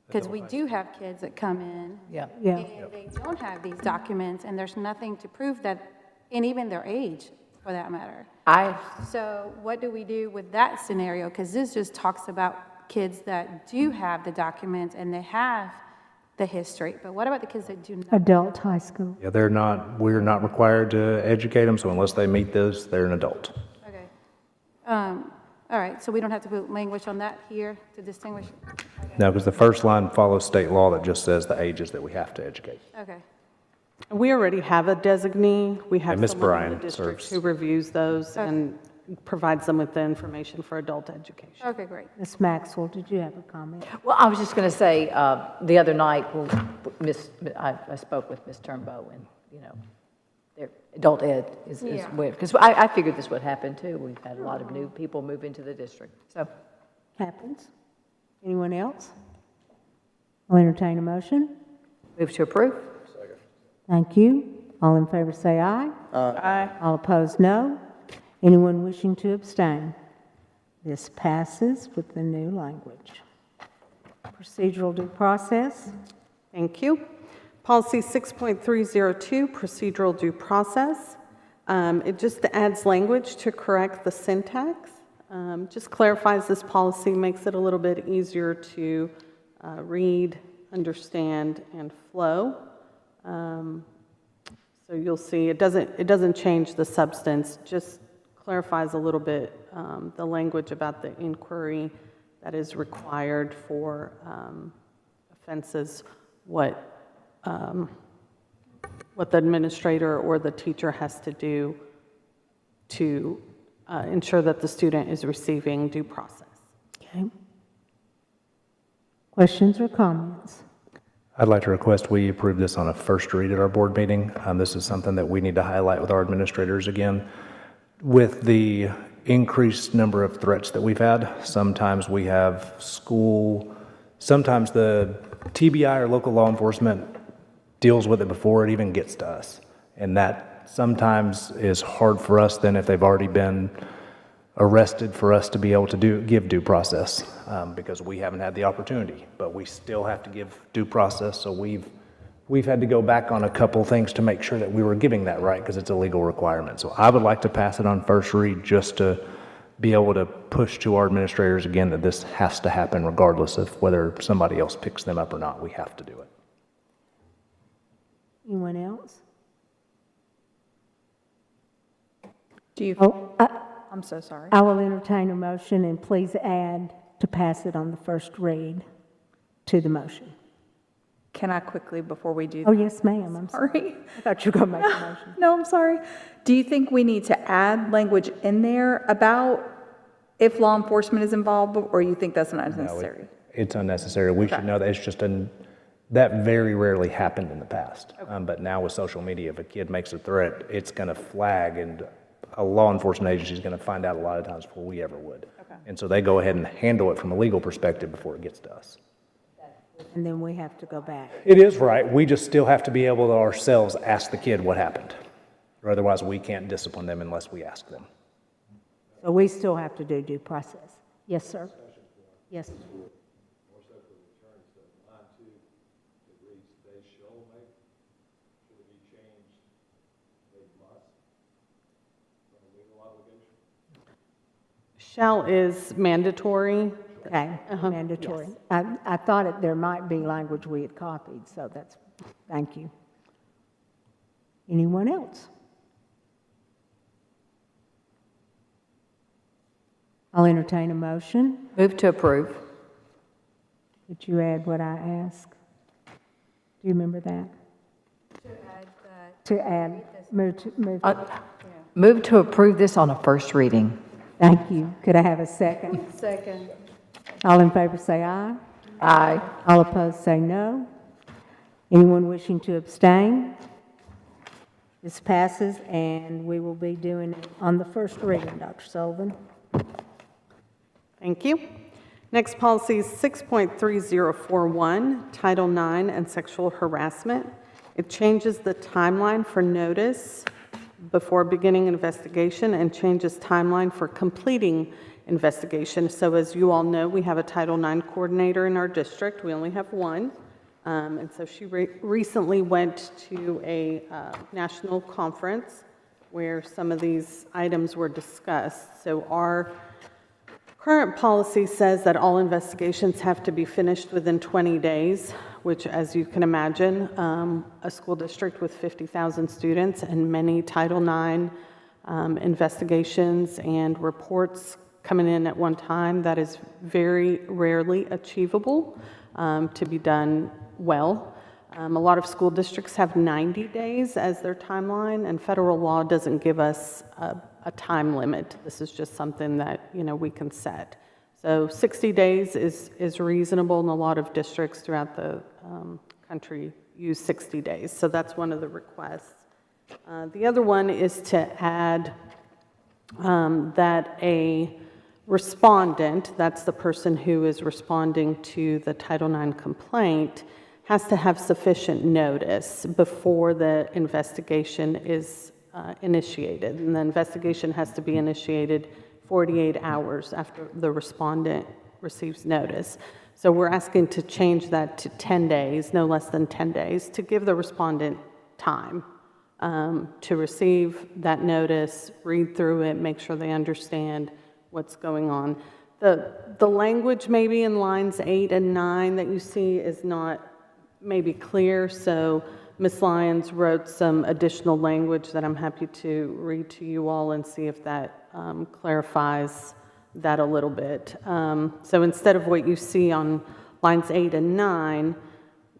Because we do have kids that come in. Yeah. Yeah. And they don't have these documents, and there's nothing to prove that, and even their age, for that matter. So what do we do with that scenario? Because this just talks about kids that do have the documents and they have the history, but what about the kids that do not? Adult high school. Yeah, we're not required to educate them, so unless they meet those, they're an adult. Okay. All right, so we don't have to put language on that here to distinguish? No, because the first line follows state law that just says the ages that we have to educate. Okay. We already have a designee. We have And Ms. someone in Bryan the district serves. who reviews those and provides them with the information for adult education. Okay, great. Ms. Maxwell, did you have a comment? Well, I was just going to say, the other night, I spoke with Ms. Turnbow, and, their adult ed is weird. Because I figured this would happen, too. We've had a lot of new people move into the district, so. Happens. Anyone else? I'll entertain a motion. Move to approve. Thank you. All in favor say aye. Aye. All opposed, no. Anyone wishing to abstain? This passes with the new language. Procedural due process. Thank you. Policy 6.302, procedural due process. It just adds language to correct the syntax. Just clarifies this policy, makes it a little bit easier to read, understand, and flow. So you'll see it doesn't change the substance, just clarifies a little bit the language about the inquiry that is required for offenses, what the administrator or the teacher has to do to ensure that the student is receiving due process. Okay. Questions or comments? I'd like to request we approve this on a first read at our board meeting. This is something that we need to highlight with our administrators again. With the increased number of threats that we've had, sometimes we have school sometimes the TBI or local law enforcement deals with it before it even gets to us. And that sometimes is hard for us then if they've already been arrested for us to be able to give due process, because we haven't had the opportunity, but we still have to give due process. So we've had to go back on a couple things to make sure that we were giving that right, because it's a legal requirement. So I would like to pass it on first read just to be able to push to our administrators again that this has to happen regardless of whether somebody else picks them up or not. We have to do it. Anyone else? Do you, Oh, I'm so sorry. I will entertain a motion, and please add to pass it on the first read to the motion. Can I quickly, before we do Oh, that? yes, ma'am, I'm sorry. Sorry. I thought you were going to make a motion. No, I'm sorry. Do you think we need to add language in there about if law enforcement is involved, or you think that's not necessary? It's unnecessary. We should know that it's just that very rarely happened in the past. But now with social media, if a kid makes a threat, it's going to flag, and a law enforcement agency is going to find out a lot of times before we ever would. And so they go ahead and handle it from a legal perspective before it gets to us. And then we have to go back. It is right. We just still have to be able to ourselves ask the kid what happened. Or otherwise, we can't discipline them unless we ask them. So we still have to do due process. Yes, sir? Yes. Shall is mandatory. Okay, mandatory. I thought there might be language we had copied, so that's, thank you. Anyone else? I'll entertain a motion. Move to approve. Could you add what I asked? Do you remember that? To add, move. Move to approve this on a first reading. Thank you. Could I have a second? Second. All in favor say aye. Aye. All opposed say no. Anyone wishing to abstain? This passes, and we will be doing it on the first reading, Dr. Sullivan. Thank you. Next policy is 6.3041, Title IX and sexual harassment. It changes the timeline for notice before beginning investigation and changes timeline for completing investigation. So as you all know, we have a Title IX coordinator in our district. We only have one. And so she recently went to a national conference where some of these items were discussed. So our current policy says that all investigations have to be finished within 20 days, which, as you can imagine, a school district with 50,000 students and many Title IX investigations and reports coming in at one time, that is very rarely achievable to be done well. A lot of school districts have 90 days as their timeline, and federal law doesn't give us a time limit. This is just something that, we can set. So 60 days is reasonable, and a lot of districts throughout the country use 60 days. So that's one of the requests. The other one is to add that a respondent, that's the person who is responding to the Title IX complaint, has to have sufficient notice before the investigation is initiated. And the investigation has to be initiated 48 hours after the respondent receives notice. So we're asking to change that to 10 days, no less than 10 days, to give the respondent time to receive that notice, read through it, make sure they understand what's going on. The language maybe in lines 8 and 9 that you see is not maybe clear, so Ms. Lyons wrote some additional language that I'm happy to read to you all and see if that clarifies that a little bit. So instead of what you see on lines 8 and 9,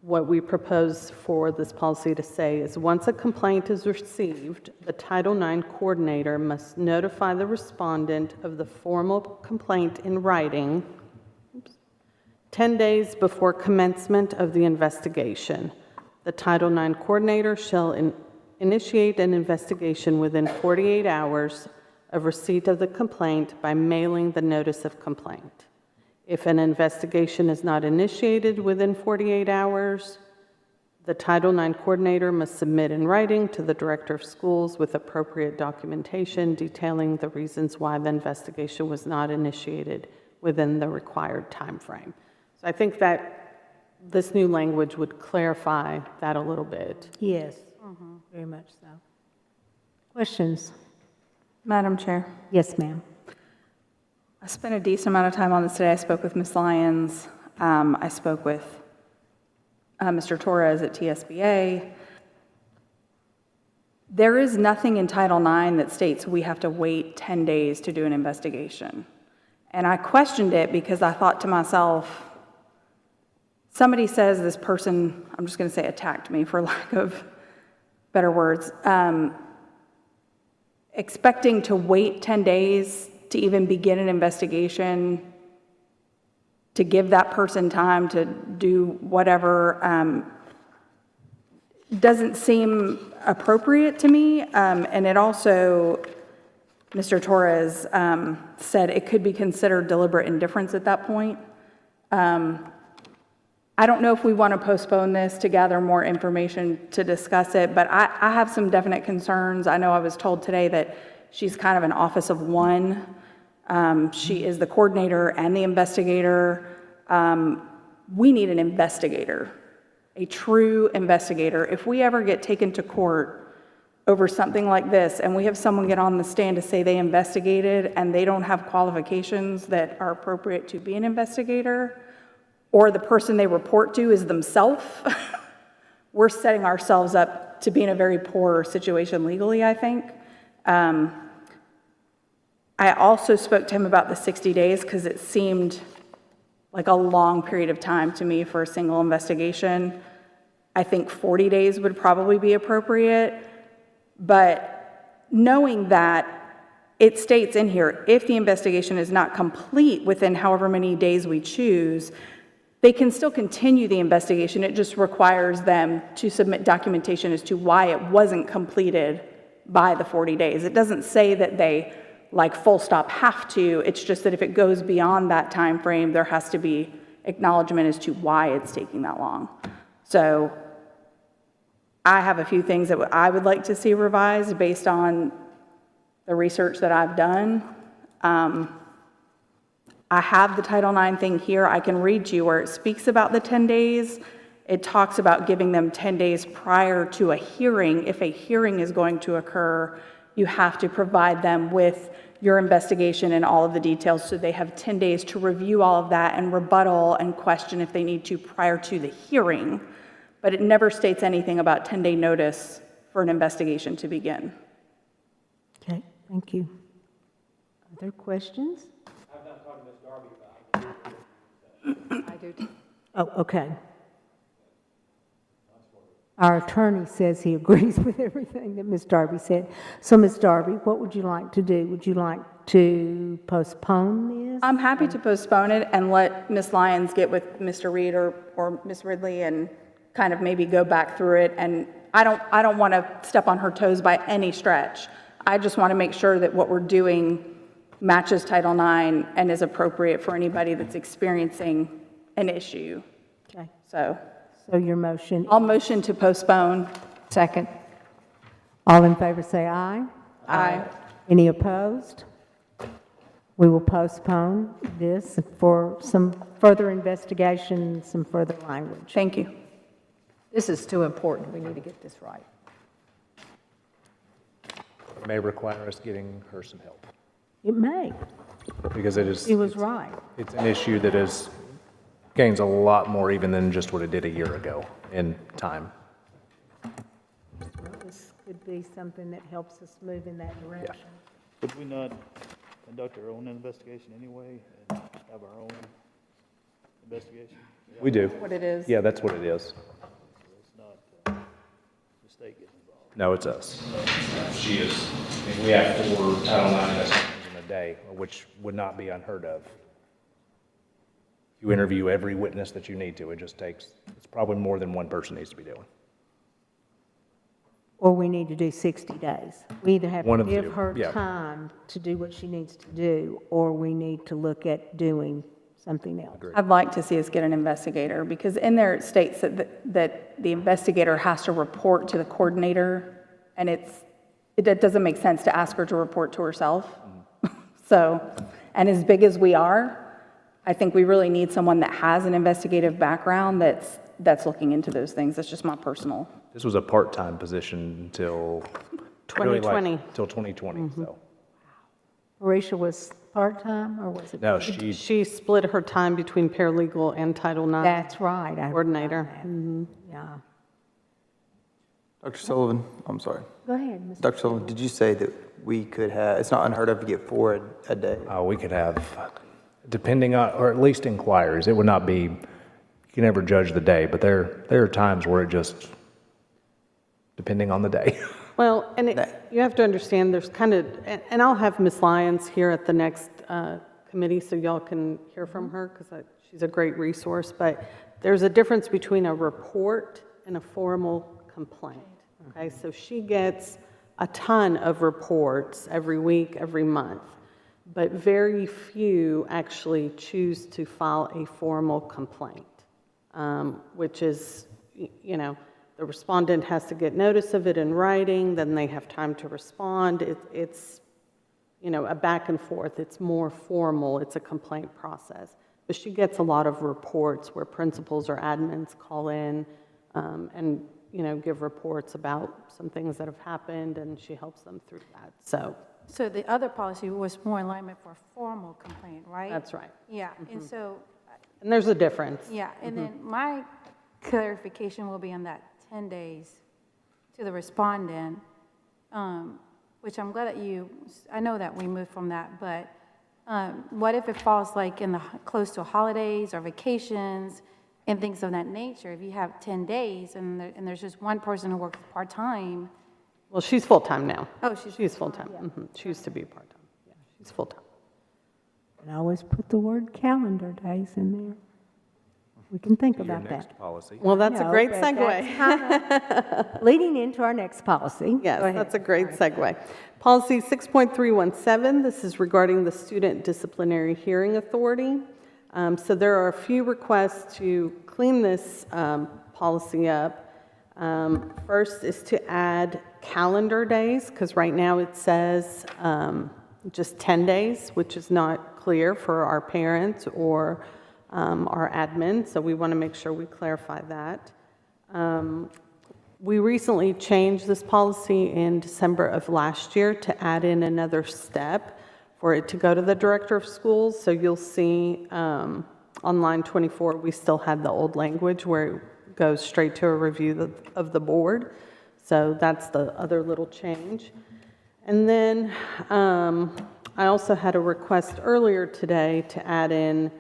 what we propose for this policy to say is once a complaint is received, the Title IX coordinator must notify the respondent of the formal complaint in writing 10 days before commencement of the investigation. The Title IX coordinator shall initiate an investigation within 48 hours of receipt of the complaint by mailing the notice of complaint. If an investigation is not initiated within 48 hours, the Title IX coordinator must submit in writing to the director of schools with appropriate documentation detailing the reasons why the investigation was not initiated within the required time frame. So I think that this new language would clarify that a little bit. Yes, very much so. Questions? Madam Chair, Yes, ma'am. I spent a decent amount of time on this today. I spoke with Ms. Lyons. I spoke with Mr. Torres at TSBA. There is nothing in Title IX that states we have to wait 10 days to do an investigation. And I questioned it because I thought to myself, somebody says this person, I'm just going to say attacked me for lack of better words, expecting to wait 10 days to even begin an investigation, to give that person time to do whatever, doesn't seem appropriate to me. And it also, Mr. Torres said it could be considered deliberate indifference at that point. I don't know if we want to postpone this to gather more information to discuss it, but I have some definite concerns. I know I was told today that she's kind of an office of one. She is the coordinator and the investigator. We need an investigator, a true investigator. If we ever get taken to court over something like this and we have someone get on the stand to say they investigated and they don't have qualifications that are appropriate to be an investigator, or the person they report to is themselves, we're setting ourselves up to be in a very poor situation legally, I think. I also spoke to him about the 60 days because it seemed like a long period of time to me for a single investigation. I think 40 days would probably be appropriate, but knowing that it states in here, if the investigation is not complete within however many days we choose, they can still continue the investigation. It just requires them to submit documentation as to why it wasn't completed by the 40 days. It doesn't say that they, like, full stop have to. It's just that if it goes beyond that time frame, there has to be acknowledgement as to why it's taking that long. So I have a few things that I would like to see revised based on the research that I've done. I have the Title IX thing here. I can read to you where it speaks about the 10 days. It talks about giving them 10 days prior to a hearing. If a hearing is going to occur, you have to provide them with your investigation and all of the details, so they have 10 days to review all of that and rebuttal and question if they need to prior to the hearing. But it never states anything about 10-day notice for an investigation to begin. Okay, thank you. Other questions? I've not talked to Ms. Darby about it. I do too. Oh, okay. Our attorney says he agrees with everything that Ms. Darby said. So, Ms. Darby, what would you like to do? Would you like to postpone this? I'm happy to postpone it and let Ms. Lyons get with Mr. Reed or Ms. Ridley and kind of maybe go back through it. And I don't want to step on her toes by any stretch. I just want to make sure that what we're doing matches Title IX and is appropriate for anybody that's experiencing an issue. Okay. So your motion? I'll motion to postpone. Second. All in favor say aye. Aye. Any opposed? We will postpone this for some further investigation, some further language. Thank you. This is too important. We need to get this right. It may require us getting her some help, It may. because it is. He was right. It's an issue that gains a lot more even than just what it did a year ago in time. Well, this could be something that helps us move in that direction. Would we not conduct our own investigation anyway and have our own investigation? We do. What it is. Yeah, that's what it is. It's not the state getting involved. No, it's us. She is, we have 4 Title IX investigations. In a day, which would not be unheard of. You interview every witness that you need to. It just takes, it's probably more than one person needs to be doing. Or we need to do 60 days. We either have One to of the give two, her yeah. time to do what she needs to do, or we need to look at doing something else. I'd like to see us get an investigator, because in there it states that the investigator has to report to the coordinator, and it doesn't make sense to ask her to report to herself. So, and as big as we are, I think we really need someone that has an investigative background that's looking into those things. That's just my personal. This was a part-time position until. 2020. Till 2020, so. Marisha was part-time, or was it? No, She split her time between paralegal and Title IX That's right. coordinator. Yeah. Dr. Sullivan, I'm sorry. Go ahead, Mr. Dr. Sullivan, did you say that we could have, it's not unheard of to get 4 a day? We could have, depending on, or at least inquiries. It would not be, you can never judge the day, but there are times where it just, depending on the day. Well, and you have to understand, there's kind of, and I'll have Ms. Lyons here at the next committee so y'all can hear from her, because she's a great resource, but there's a difference between a report and a formal complaint, okay? So she gets a ton of reports every week, every month, but very few actually choose to file a formal complaint, which is, you know, the respondent has to get notice of it in writing, then they have time to respond. It's, you know, a back and forth. It's more formal. It's a complaint process. But she gets a lot of reports where principals or admins call in and, you know, give reports about some things that have happened, and she helps them through that. So the other policy was more in alignment for formal complaint, right? That's right. Yeah, and so, And there's a difference. yeah, and then my clarification will be on that 10 days to the respondent, which I'm glad that I know that we moved from that, but what if it falls like in close to holidays or vacations and things of that nature? If you have 10 days and there's just one person who works part-time. Well, she's full-time now. Oh, she's full-time. She used to be part-time. Yeah, she's full-time. And I always put the word calendar days in there. We can think about that. Next policy. Well, that's a No, great but segue. that's leading into our next policy. Yes, Go ahead. that's a great segue. Policy 6.317, this is regarding the Student Disciplinary Hearing Authority. So there are a few requests to clean this policy up. First is to add calendar days, because right now it says just 10 days, which is not clear for our parents or our admin, so we want to make sure we clarify that. We recently changed this policy in December of last year to add in another step for it to go to the director of schools. So you'll see on line 24, we still had the old language where it goes straight to a review of the board. So that's the other little change. And then I also had a request earlier today to add in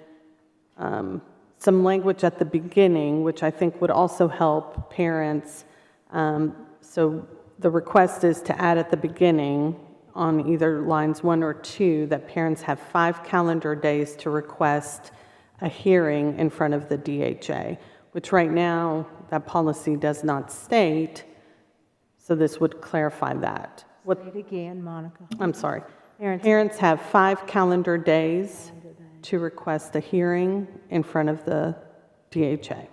some language at the beginning, which I think would also help parents. So the request is to add at the beginning on either lines 1 or 2 that parents have 5 calendar days to request a hearing in front of the DHA, which right now that policy does not state. So this would clarify that. Say it again, Monica. I'm sorry. Parents have 5 calendar days to request a hearing in front of the DHA. I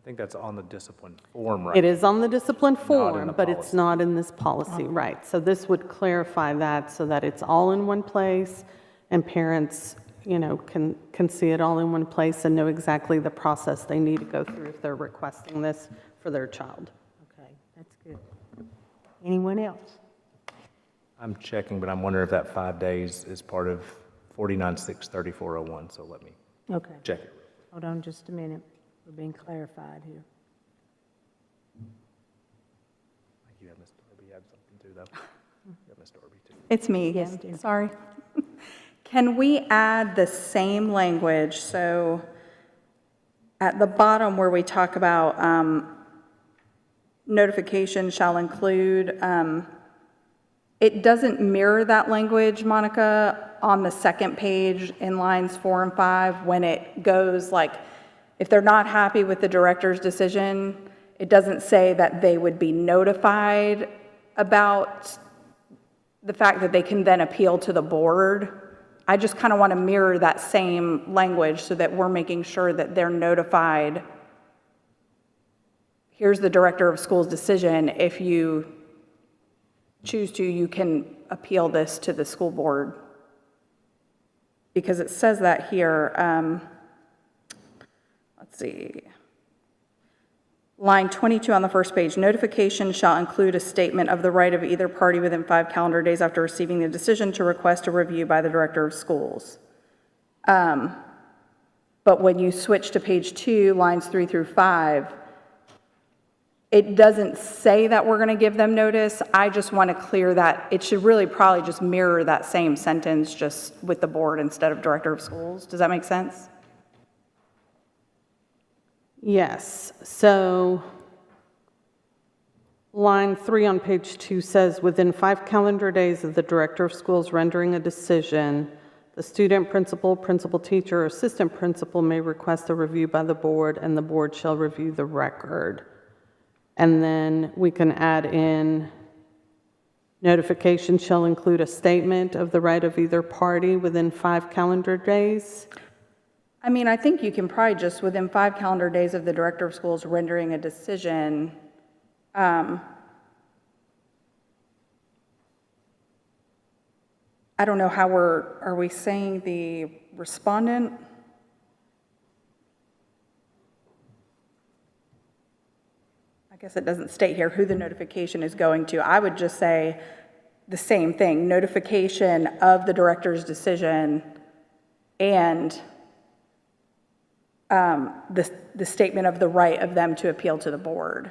think that's on the discipline form, right? It is on the discipline Not in form, the but it's policy. not in this policy, right? So this would clarify that so that it's all in one place and parents, you know, can see it all in one place and know exactly the process they need to go through if they're requesting this for their child. Okay, that's good. Anyone else? I'm checking, but I'm wondering if that 5 days is part of 49-6-3401, so let me Okay. check it. Hold on just a minute. We're being clarified here. I think you have Ms. Darby had something too, though. You have Ms. Darby too. It's me Yes, again, dear. sorry. Can we add the same language, so at the bottom where we talk about notification shall include, it doesn't mirror that language, Monica, on the second page in lines 4 and 5 when it goes like, if they're not happy with the director's decision, it doesn't say that they would be notified about the fact that they can then appeal to the board. I just kind of want to mirror that same language so that we're making sure that they're notified. Here's the director of schools' decision. If you choose to, you can appeal this to the school board. Because it says that here, let's see. Line 22 on the first page, notification shall include a statement of the right of either party within 5 calendar days after receiving the decision to request a review by the director of schools. But when you switch to page 2, lines 3 through 5, it doesn't say that we're going to give them notice. I just want to clear that. It should really probably just mirror that same sentence just with the board instead of director of schools. Does that make sense? Yes, so line 3 on page 2 says, within 5 calendar days of the director of schools rendering a decision, the student, principal, principal teacher, or assistant principal may request a review by the board, and the board shall review the record. And then we can add in, notification shall include a statement of the right of either party within 5 calendar days. I mean, I think you can probably just, within 5 calendar days of the director of schools rendering a decision, I don't know how are we saying the respondent? I guess it doesn't state here who the notification is going to. I would just say the same thing, notification of the director's decision and the statement of the right of them to appeal to the board.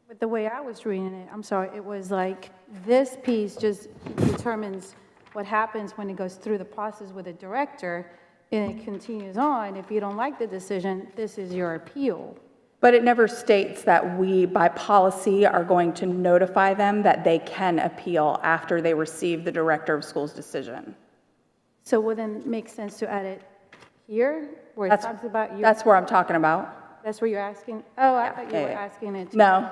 But the way I was reading it, I'm sorry, it was like this piece just determines what happens when it goes through the process with the director, and it continues on. If you don't like the decision, this is your appeal. But it never states that we, by policy, are going to notify them that they can appeal after they receive the director of schools' decision. So would it make sense to add it here, where it talks about your... That's where I'm talking about. That's where you're asking? Oh, I thought you were asking it. No,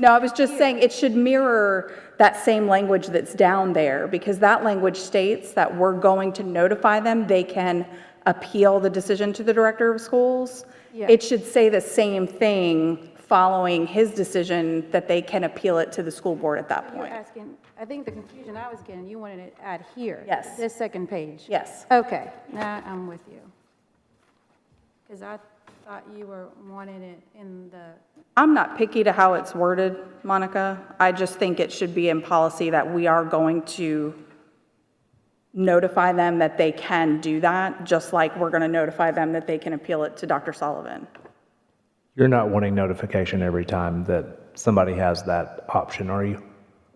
I was just saying it should mirror that same language that's down there, because that language states that we're going to notify them they can appeal the decision to the director of schools. Yeah. It should say the same thing following his decision, that they can appeal it to the school board at that You're point. asking, I think the confusion I was getting, you wanted it to add here. Yes. This second page. Yes. Okay, now I'm with you. Because I thought you were wanting it in the... I'm not picky to how it's worded, Monica. I just think it should be in policy that we are going to notify them that they can do that, just like we're going to notify them that they can appeal it to Dr. Sullivan. You're not wanting notification every time that somebody has that option, are you?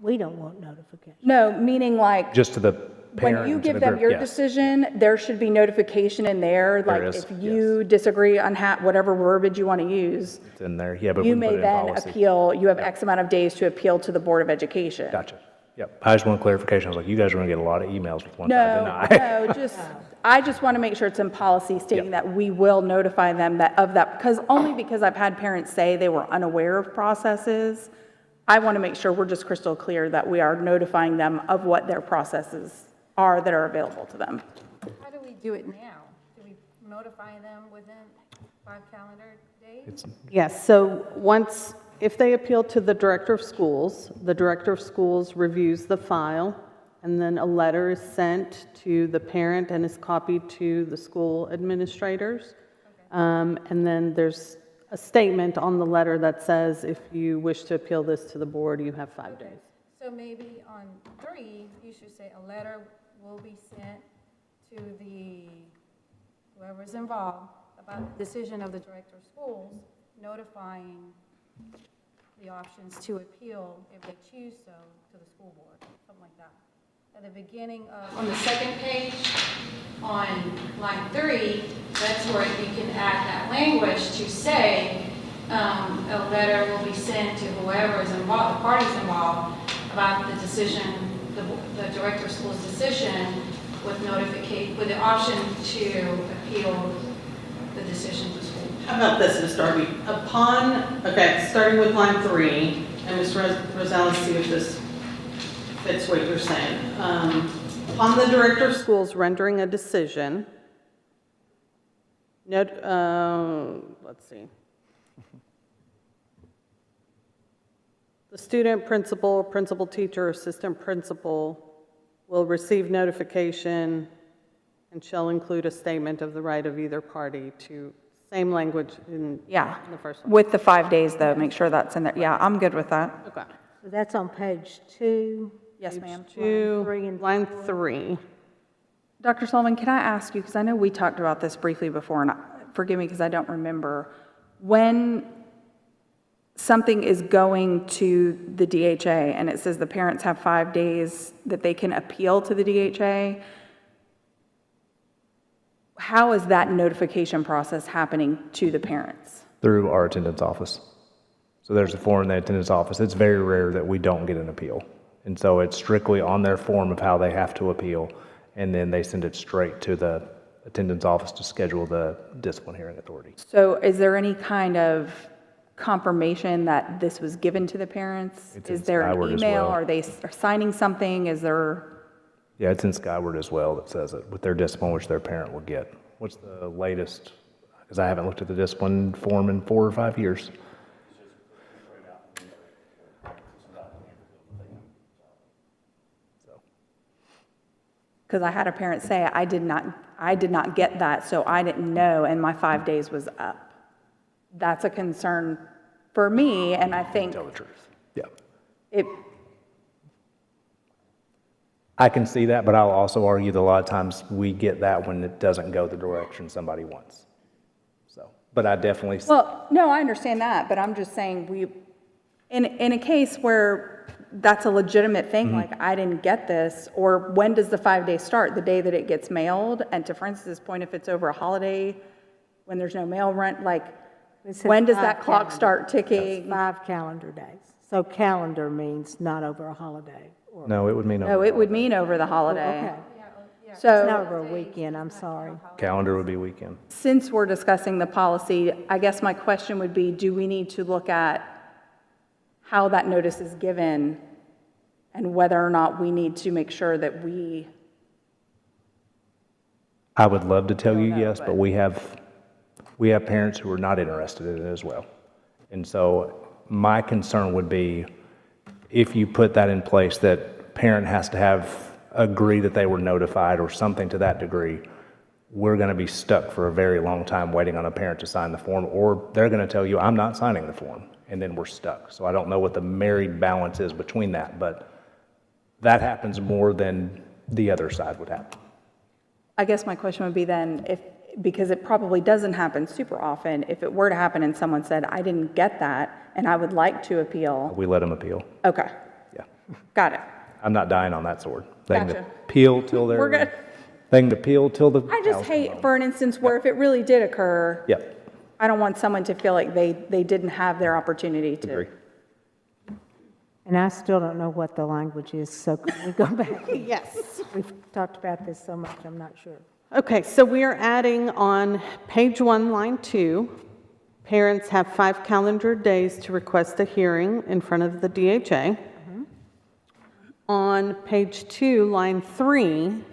We don't want notification. No, meaning like, Just to the parent? when you to give the them group? your Yes. decision, there should be notification in there, like is, if you disagree on whatever verbiage you want to use, It's in there, yeah, but we you can put may it in then policy. appeal, you have X amount of days to appeal to the Board of Education. Gotcha. Yep. I just want clarification. I was like, you guys are going to get a lot of emails with ones I No, deny. no, I just want to make sure it's in policy stating that we will notify them of that, because I've had parents say they were unaware of processes. I want to make sure we're just crystal clear that we are notifying them of what their processes are that are available to them. How do we do it now? Do we notify them within 5 calendar days? Yes, so if they appeal to the director of schools, the director of schools reviews the file, and then a letter is sent to the parent and is copied to the school administrators. And then there's a statement on the letter that says, if you wish to appeal this to the board, you have 5 days. So maybe on 3, you should say a letter will be sent to whoever's involved about the decision of the director of schools, notifying the options to appeal if they choose so to the school board, something like that. At the beginning of... On the second page, on line 3, that's where you can add that language to say a letter will be sent to whoever is involved, the parties involved, about the decision, the director of school's decision, with the option to appeal the decision to school. How about this, Ms. Darby? Starting with line 3, and Ms. Rosales, see if this fits what you're saying. Upon the director of schools rendering a decision, let's see. The student, principal, principal teacher, assistant principal will receive notification and shall include a statement of the right of either party to, same language in Yeah, in the first one. with the 5 days, though, make sure that's in there. Yeah, I'm good with that. Okay. So that's on page 2. Yes, ma'am. Line 3. Dr. Sullivan, can I ask you, because I know we talked about this briefly before, and forgive me because I don't remember, when something is going to the DHA and it says the parents have 5 days that they can appeal to the DHA, how is that notification process happening to the parents? Through our attendance office. So there's a form in the attendance office. It's very rare that we don't get an appeal. And so it's strictly on their form of how they have to appeal, and then they send it straight to the attendance office to schedule the discipline hearing authority. So is there any kind of confirmation that this was given to the parents? It's in Is there an Skyward as email? well. Are they signing something? Is there? Yeah, it's in Skyward as well that says it, with their discipline, which their parent will get. What's the latest? Because I haven't looked at the discipline form in 4 or 5 years. Because I had a parent say, I did not get that, so I didn't know, and my 5 days was up. That's a concern for me, and I think Tell the truth. Yeah. it, I can see that, but I'll also argue that a lot of times we get that when it doesn't go the direction somebody wants. So, but I definitely. well, no, I understand that, but I'm just saying in a case where that's a legitimate thing, like I didn't get this, or when does the 5 days start? The day that it gets mailed? And to Francis's point, if it's over a holiday, when there's no mail run, like, It says when does 5 that clock calendar- start ticking? 5 calendar days. So calendar means not over a holiday. Or, No, it would mean. No, it would mean over the holiday. okay. It's So not over a weekend, I'm sorry. Calendar would be weekend. since we're discussing the policy, I guess my question would be, do we need to look at how that notice is given and whether or not we need to make sure that we, I would love to tell you know, yes, but- but we have parents who are not interested in it as well. And so my concern would be if you put that in place, that parent has to agree that they were notified or something to that degree, we're going to be stuck for a very long time waiting on a parent to sign the form, or they're going to tell you, I'm not signing the form, and then we're stuck. So I don't know what the married balance is between that, but that happens more than the other side would happen. I guess my question would be then, because it probably doesn't happen super often, if it were to happen and someone said, I didn't get that and I would like to appeal. We let them appeal. Okay, Yeah. got it. I'm not dying on that sword. They can Gotcha. appeal till they're. We're good. They can appeal till the. I just cows come hate, home. for an instance where if it really did occur, Yep, I don't want someone to feel like they didn't have their opportunity to. agree. And I still don't know what the language is, so can we go back? Yes. We've talked about this so much, I'm not sure. Okay, so we are adding on page 1, line 2, parents have 5 calendar days to request a hearing in front of the DHA. On page 2, line 3,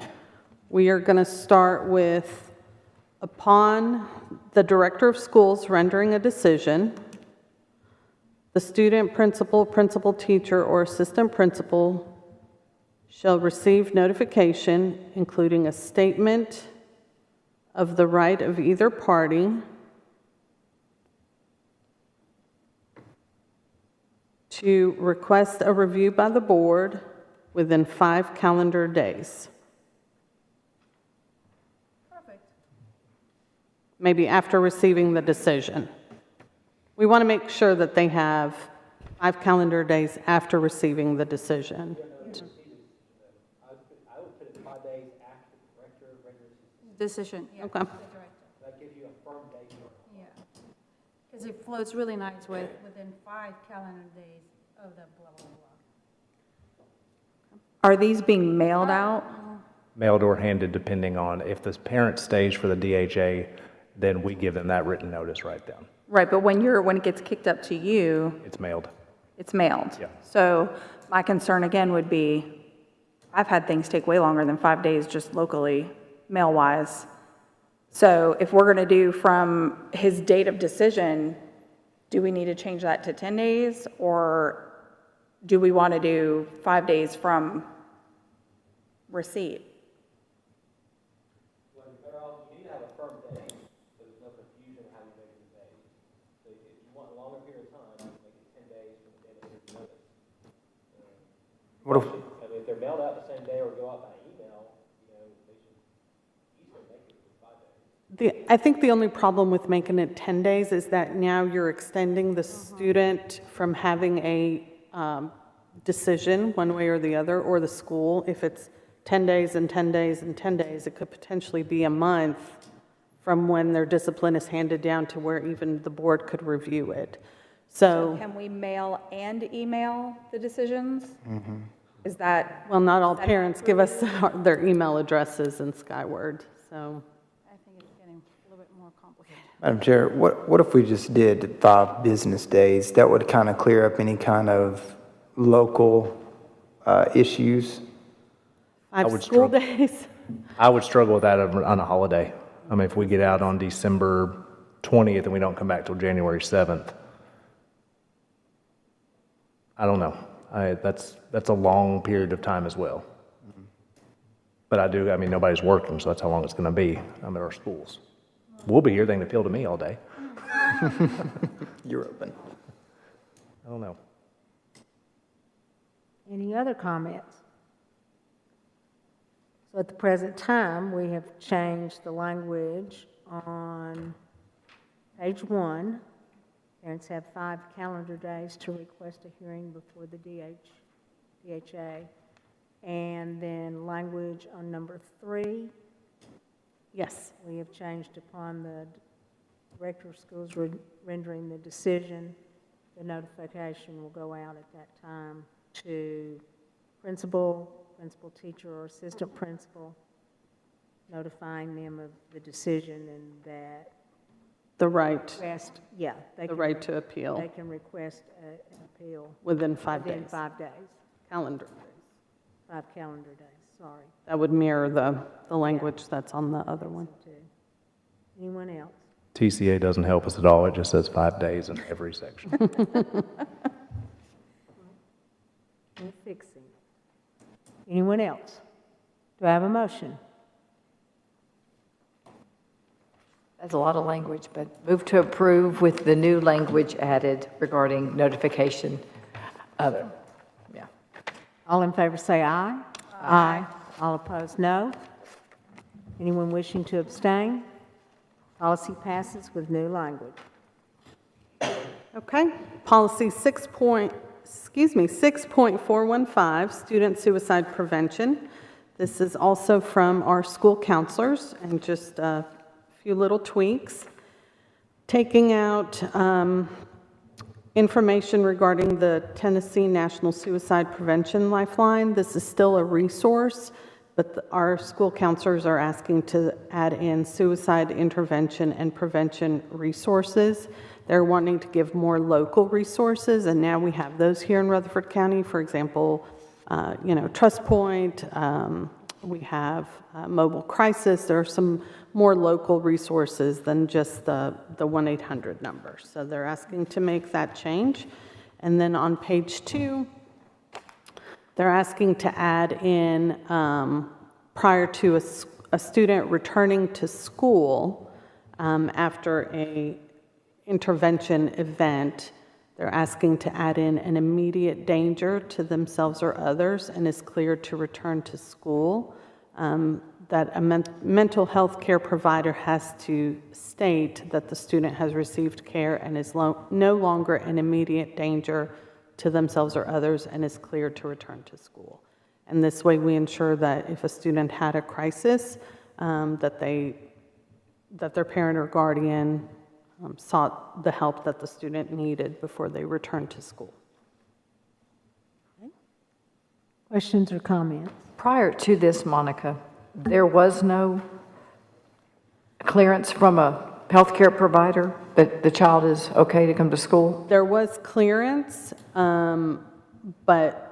we are going to start with, upon the director of schools rendering a decision, the student, principal, principal teacher, or assistant principal shall receive notification, including a statement of the right of either party to request a review by the board within 5 calendar days. Perfect. Maybe after receiving the decision. We want to make sure that they have 5 calendar days after receiving the decision. Decision, yeah. Okay. That gives you a firm date. Yeah. Because it flows really nice with, within 5 calendar days of the blah, blah, blah. Are these being mailed out? Mailed or handed, depending on if the parent stays for the DHA, then we give them that written notice right then. Right, but when it gets kicked up to you, It's mailed. it's mailed. Yeah. So my concern again would be, I've had things take way longer than 5 days just locally, mail-wise. So if we're going to do from his date of decision, do we need to change that to 10 days? Or do we want to do 5 days from receipt? Well, you're better off, you need to have a firm date, so there's no confusion how you make the date. So if you want a longer period of time, you make it 10 days from the date of his notice. What if, I mean, if they're mailed out the same day or go out by email, you know, they should easily make it for 5 days. I think the only problem with making it 10 days is that now you're extending the student from having a decision one way or the other, or the school. If it's 10 days and 10 days and 10 days, it could potentially be a month from when their discipline is handed down to where even the board could review it. So, Can we mail and email the decisions? Is that? well, not all parents give us their email addresses in Skyward, so. I think it's getting a little bit more complicated. Madam Chair, what if we just did 5 business days? That would kind of clear up any kind of local issues. 5 would school struggle. days. I would struggle with that on a holiday. I mean, if we get out on December 20th and we don't come back till January 7th, I don't know. That's a long period of time as well. But I mean, nobody's working, so that's how long it's going to be at our schools. We'll be here, they can appeal to me all day. You're open. I don't know. Any other comments? So at the present time, we have changed the language on page 1. Parents have 5 calendar days to request a hearing before the DHA. And then language on number 3, Yes. we have changed upon the director of schools rendering the decision. The notification will go out at that time to principal teacher, or assistant principal, notifying them of the decision and that The right, request, yeah. the right to appeal They can request an appeal within 5 within days, 5 days, calendar days. 5 calendar days, sorry. That would mirror the language that's on the other one. Anyone else? TCA doesn't help us at all. It just says 5 days in every section. We're fixing it. Anyone else? Do I have a motion? That's a lot of language, but move to approve with the new language added regarding notification of, yeah. All in favor say aye. Aye. All opposed, no. Anyone wishing to abstain? Policy passes with new language. Okay, policy 6.415, student suicide prevention. This is also from our school counselors, and just a few little tweaks. Taking out information regarding the Tennessee National Suicide Prevention Lifeline. This is still a resource, but our school counselors are asking to add in suicide intervention and prevention resources. They're wanting to give more local resources, and now we have those here in Rutherford County. For example, Trust Point, we have Mobile Crisis. There are some more local resources than just the 1-800 number. So they're asking to make that change. And then on page 2, they're asking to add in, prior to a student returning to school after a intervention event, they're asking to add in an immediate danger to themselves or others and is cleared to return to school. That a mental health care provider has to state that the student has received care and is no longer an immediate danger to themselves or others and is cleared to return to school. And this way we ensure that if a student had a crisis, that their parent or guardian sought the help that the student needed before they returned to school. Questions or comments? Prior to this, Monica, there was no clearance from a healthcare provider that the child is okay to come to school? There was clearance, but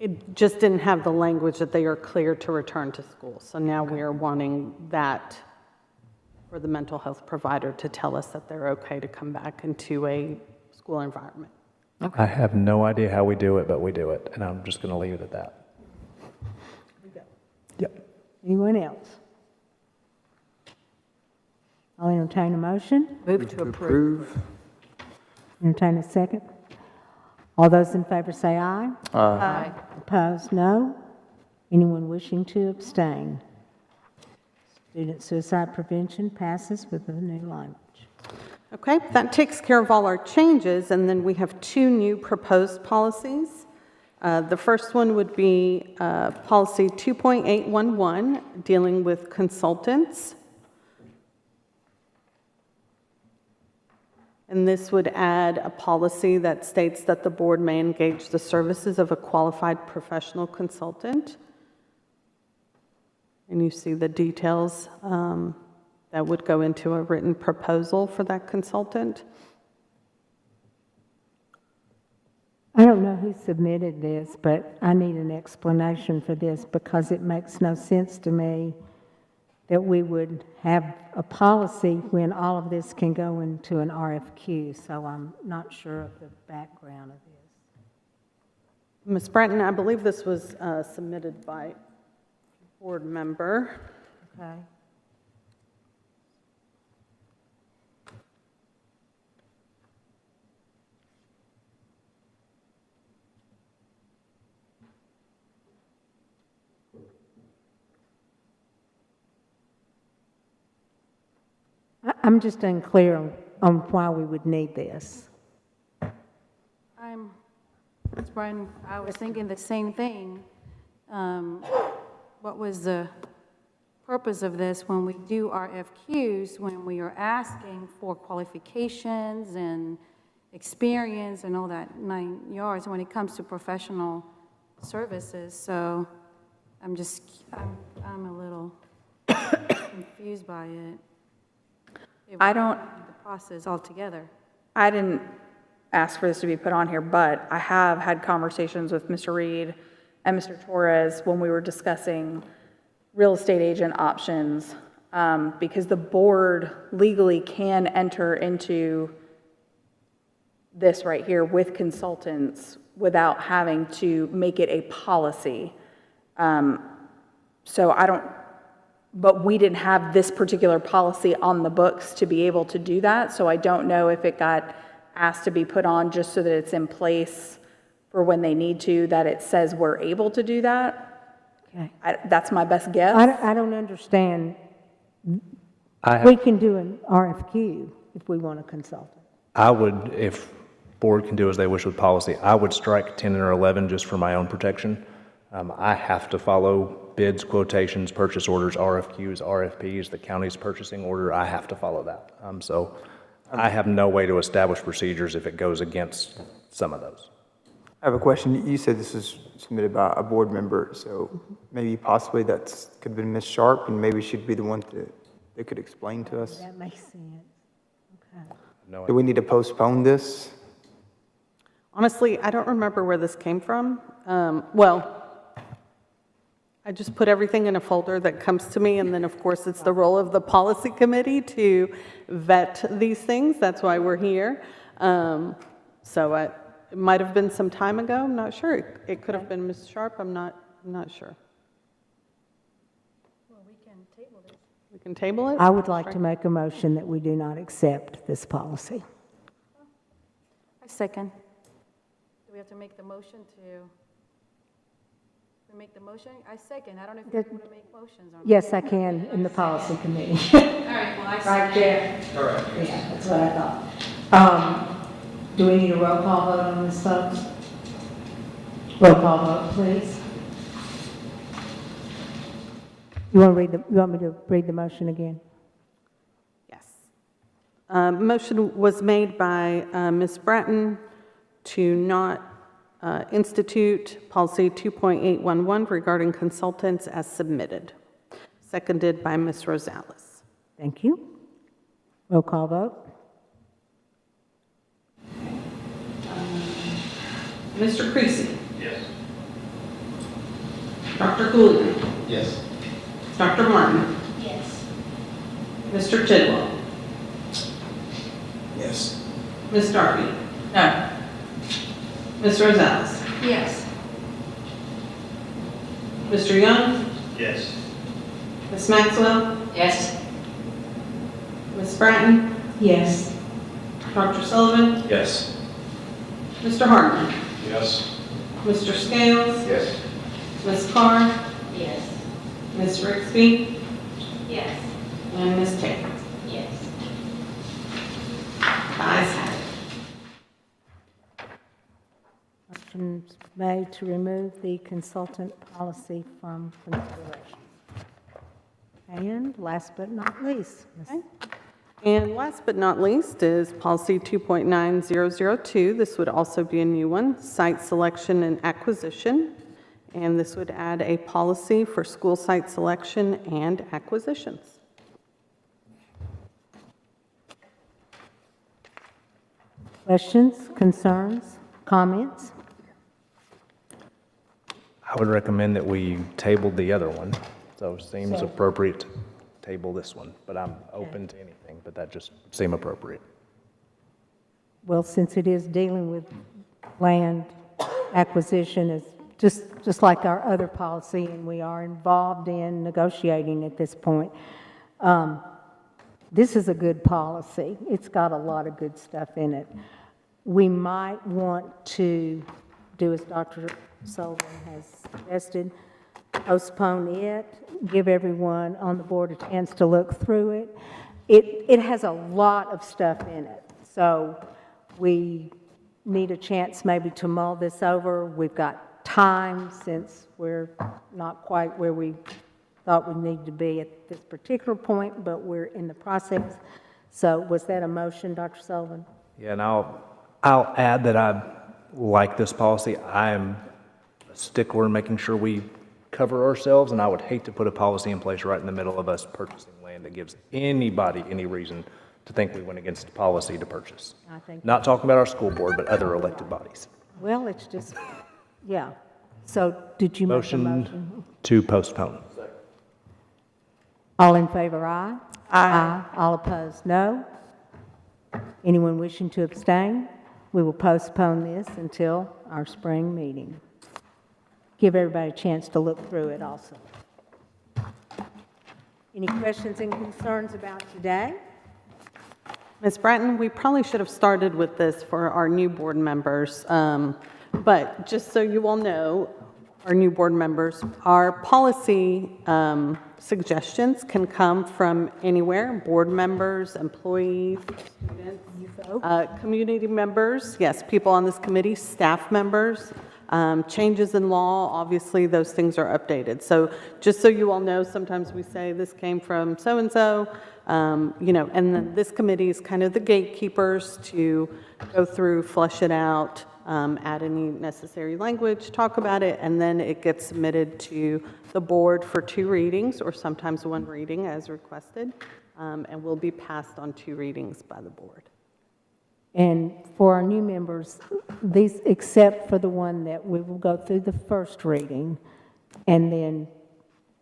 it just didn't have the language that they are clear to return to school. So now we are wanting that for the mental health provider to tell us that they're okay to come back into a school environment. I have no idea how we do it, but we do it, and I'm just going to leave it at that. Yep. Anyone else? I'll entertain a motion. Move to approve. Entertain a second. All those in favor say aye. Aye. Opposed, no. Anyone wishing to abstain? Student suicide prevention passes with the new language. Okay, that takes care of all our changes, and then we have 2 new proposed policies. The first one would be policy 2.811, dealing with consultants. And this would add a policy that states that the board may engage the services of a qualified professional consultant. And you see the details that would go into a written proposal for that consultant. I don't know who submitted this, but I need an explanation for this because it makes no sense to me that we would have a policy when all of this can go into an RFQ, so I'm not sure of the background of this. Ms. Bratton, I believe this was submitted by a board member. Okay. I'm just unclear on why we would need this. Ms. Bratton, I was thinking the same thing. What was the purpose of this when we do RFQs, when we are asking for qualifications and experience and all that 9 yards when it comes to professional services? So I'm a little confused by it. I don't, The process altogether. I didn't ask for this to be put on here, but I have had conversations with Mr. Reed and Mr. Torres when we were discussing real estate agent options, because the board legally can enter into this right here with consultants without having to make it a policy. So I don't, but we didn't have this particular policy on the books to be able to do that, so I don't know if it got asked to be put on just so that it's in place for when they need to, that it says we're able to do that. Okay. That's my best guess. I don't understand. We can do an RFQ if we want a consultant. I would, if board can do as they wish with policy, I would strike 10 or 11 just for my own protection. I have to follow bids, quotations, purchase orders, RFQs, RFPs, the county's purchasing order. I have to follow that. So I have no way to establish procedures if it goes against some of those. I have a question. You said this was submitted by a board member, so maybe possibly that could have been Ms. Sharp, and maybe she'd be the one that could explain to us. That makes sense. Okay. Do we need to postpone this? Honestly, I don't remember where this came from. Well, I just put everything in a folder that comes to me, and then, of course, it's the role of the policy committee to vet these things. That's why we're here. So it might have been some time ago. I'm not sure. It could have been Ms. Sharp. I'm not sure. Well, we can table this. We can table it? I would like to make a motion that we do not accept this policy. I second. Do we have to make the motion to? We make the motion? I second. I don't know if you're going to make motions or not. Yes, I can, in the policy committee. All right, well, I Right there. All right. Yeah, that's what I thought. Do we need a roll call vote on this, folks? Roll call vote, please. You want me to read the motion again? Yes. Motion was made by Ms. Bratton to not institute policy 2.811 regarding consultants as submitted. Seconded by Ms. Rosales. Thank you. Roll call vote. Mr. Creasy. Yes. Dr. Gould, Yes. Dr. Martin, Yes. Mr. Tidwell, Yes. Ms. Darby. No. Ms. Rosales, Yes. Mr. Young, Yes. Ms. Maxwell, Yes. Ms. Bratton, Yes. Dr. Sullivan, Yes. Mr. Hartman, Yes. Mr. Scales, Yes. Ms. Carr, Yes. Ms. Rixby, Yes. and Ms. Taylor. Yes. Ayes have it. Motion's made to remove the consultant policy from consideration. And last but not least, Ms. And last but not least is policy 2.9002. This would also be a new one, site selection and acquisition. And this would add a policy for school site selection and acquisitions. Questions, concerns, comments? I would recommend that we table the other one, so it seems So- appropriate to table this one, but I'm open to anything, but that just seemed appropriate. Well, since it is dealing with land acquisition, it's just like our other policy, and we are involved in negotiating at this point. This is a good policy. It's got a lot of good stuff in it. We might want to do as Dr. Sullivan has suggested, postpone it, give everyone on the board a chance to look through it. It has a lot of stuff in it, so we need a chance maybe to mull this over. We've got time since we're not quite where we thought we needed to be at this particular point, but we're in the process. So was that a motion, Dr. Sullivan? Yeah, and I'll add that I like this policy. I am a stickler in making sure we cover ourselves, and I would hate to put a policy in place right in the middle of us purchasing land that gives anybody any reason to think we went against the policy to purchase. I think. Not talking about our school board, but other elected bodies. Well, it's just, yeah. So did you make a motion? To postpone. All in favor, aye? Aye. All opposed, no? Anyone wishing to abstain? We will postpone this until our spring meeting. Give everybody a chance to look through it also. Any questions and concerns about today? Ms. Bratton, we probably should have started with this for our new board members, but just so you all know, our new board members, our policy suggestions can come from anywhere, board members, employees, students, community members, yes, people on this committee, staff members, changes in law, obviously those things are updated. So just so you all know, sometimes we say this came from so-and-so, and then this committee is kind of the gatekeepers to go through, flesh it out, add any necessary language, talk about it, and then it gets submitted to the board for 2 readings, or sometimes 1 reading as requested, and will be passed on 2 readings by the board. And for our new members, these, except for the one that we will go through the first reading and then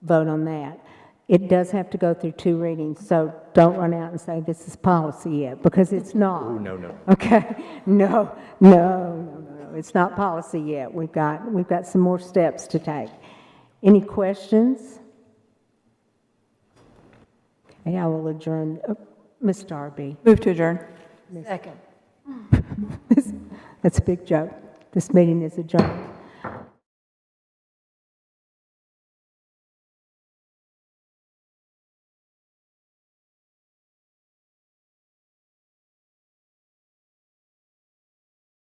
vote on that, it does have to go through 2 readings, so don't run out and say this is policy yet, because it's not. Oh, no. Okay? No, it's not policy yet. We've got some more steps to take. Any questions? Okay, I will adjourn. Ms. Darby. Move to adjourn. Second. That's a big joke. This meeting is adjourned.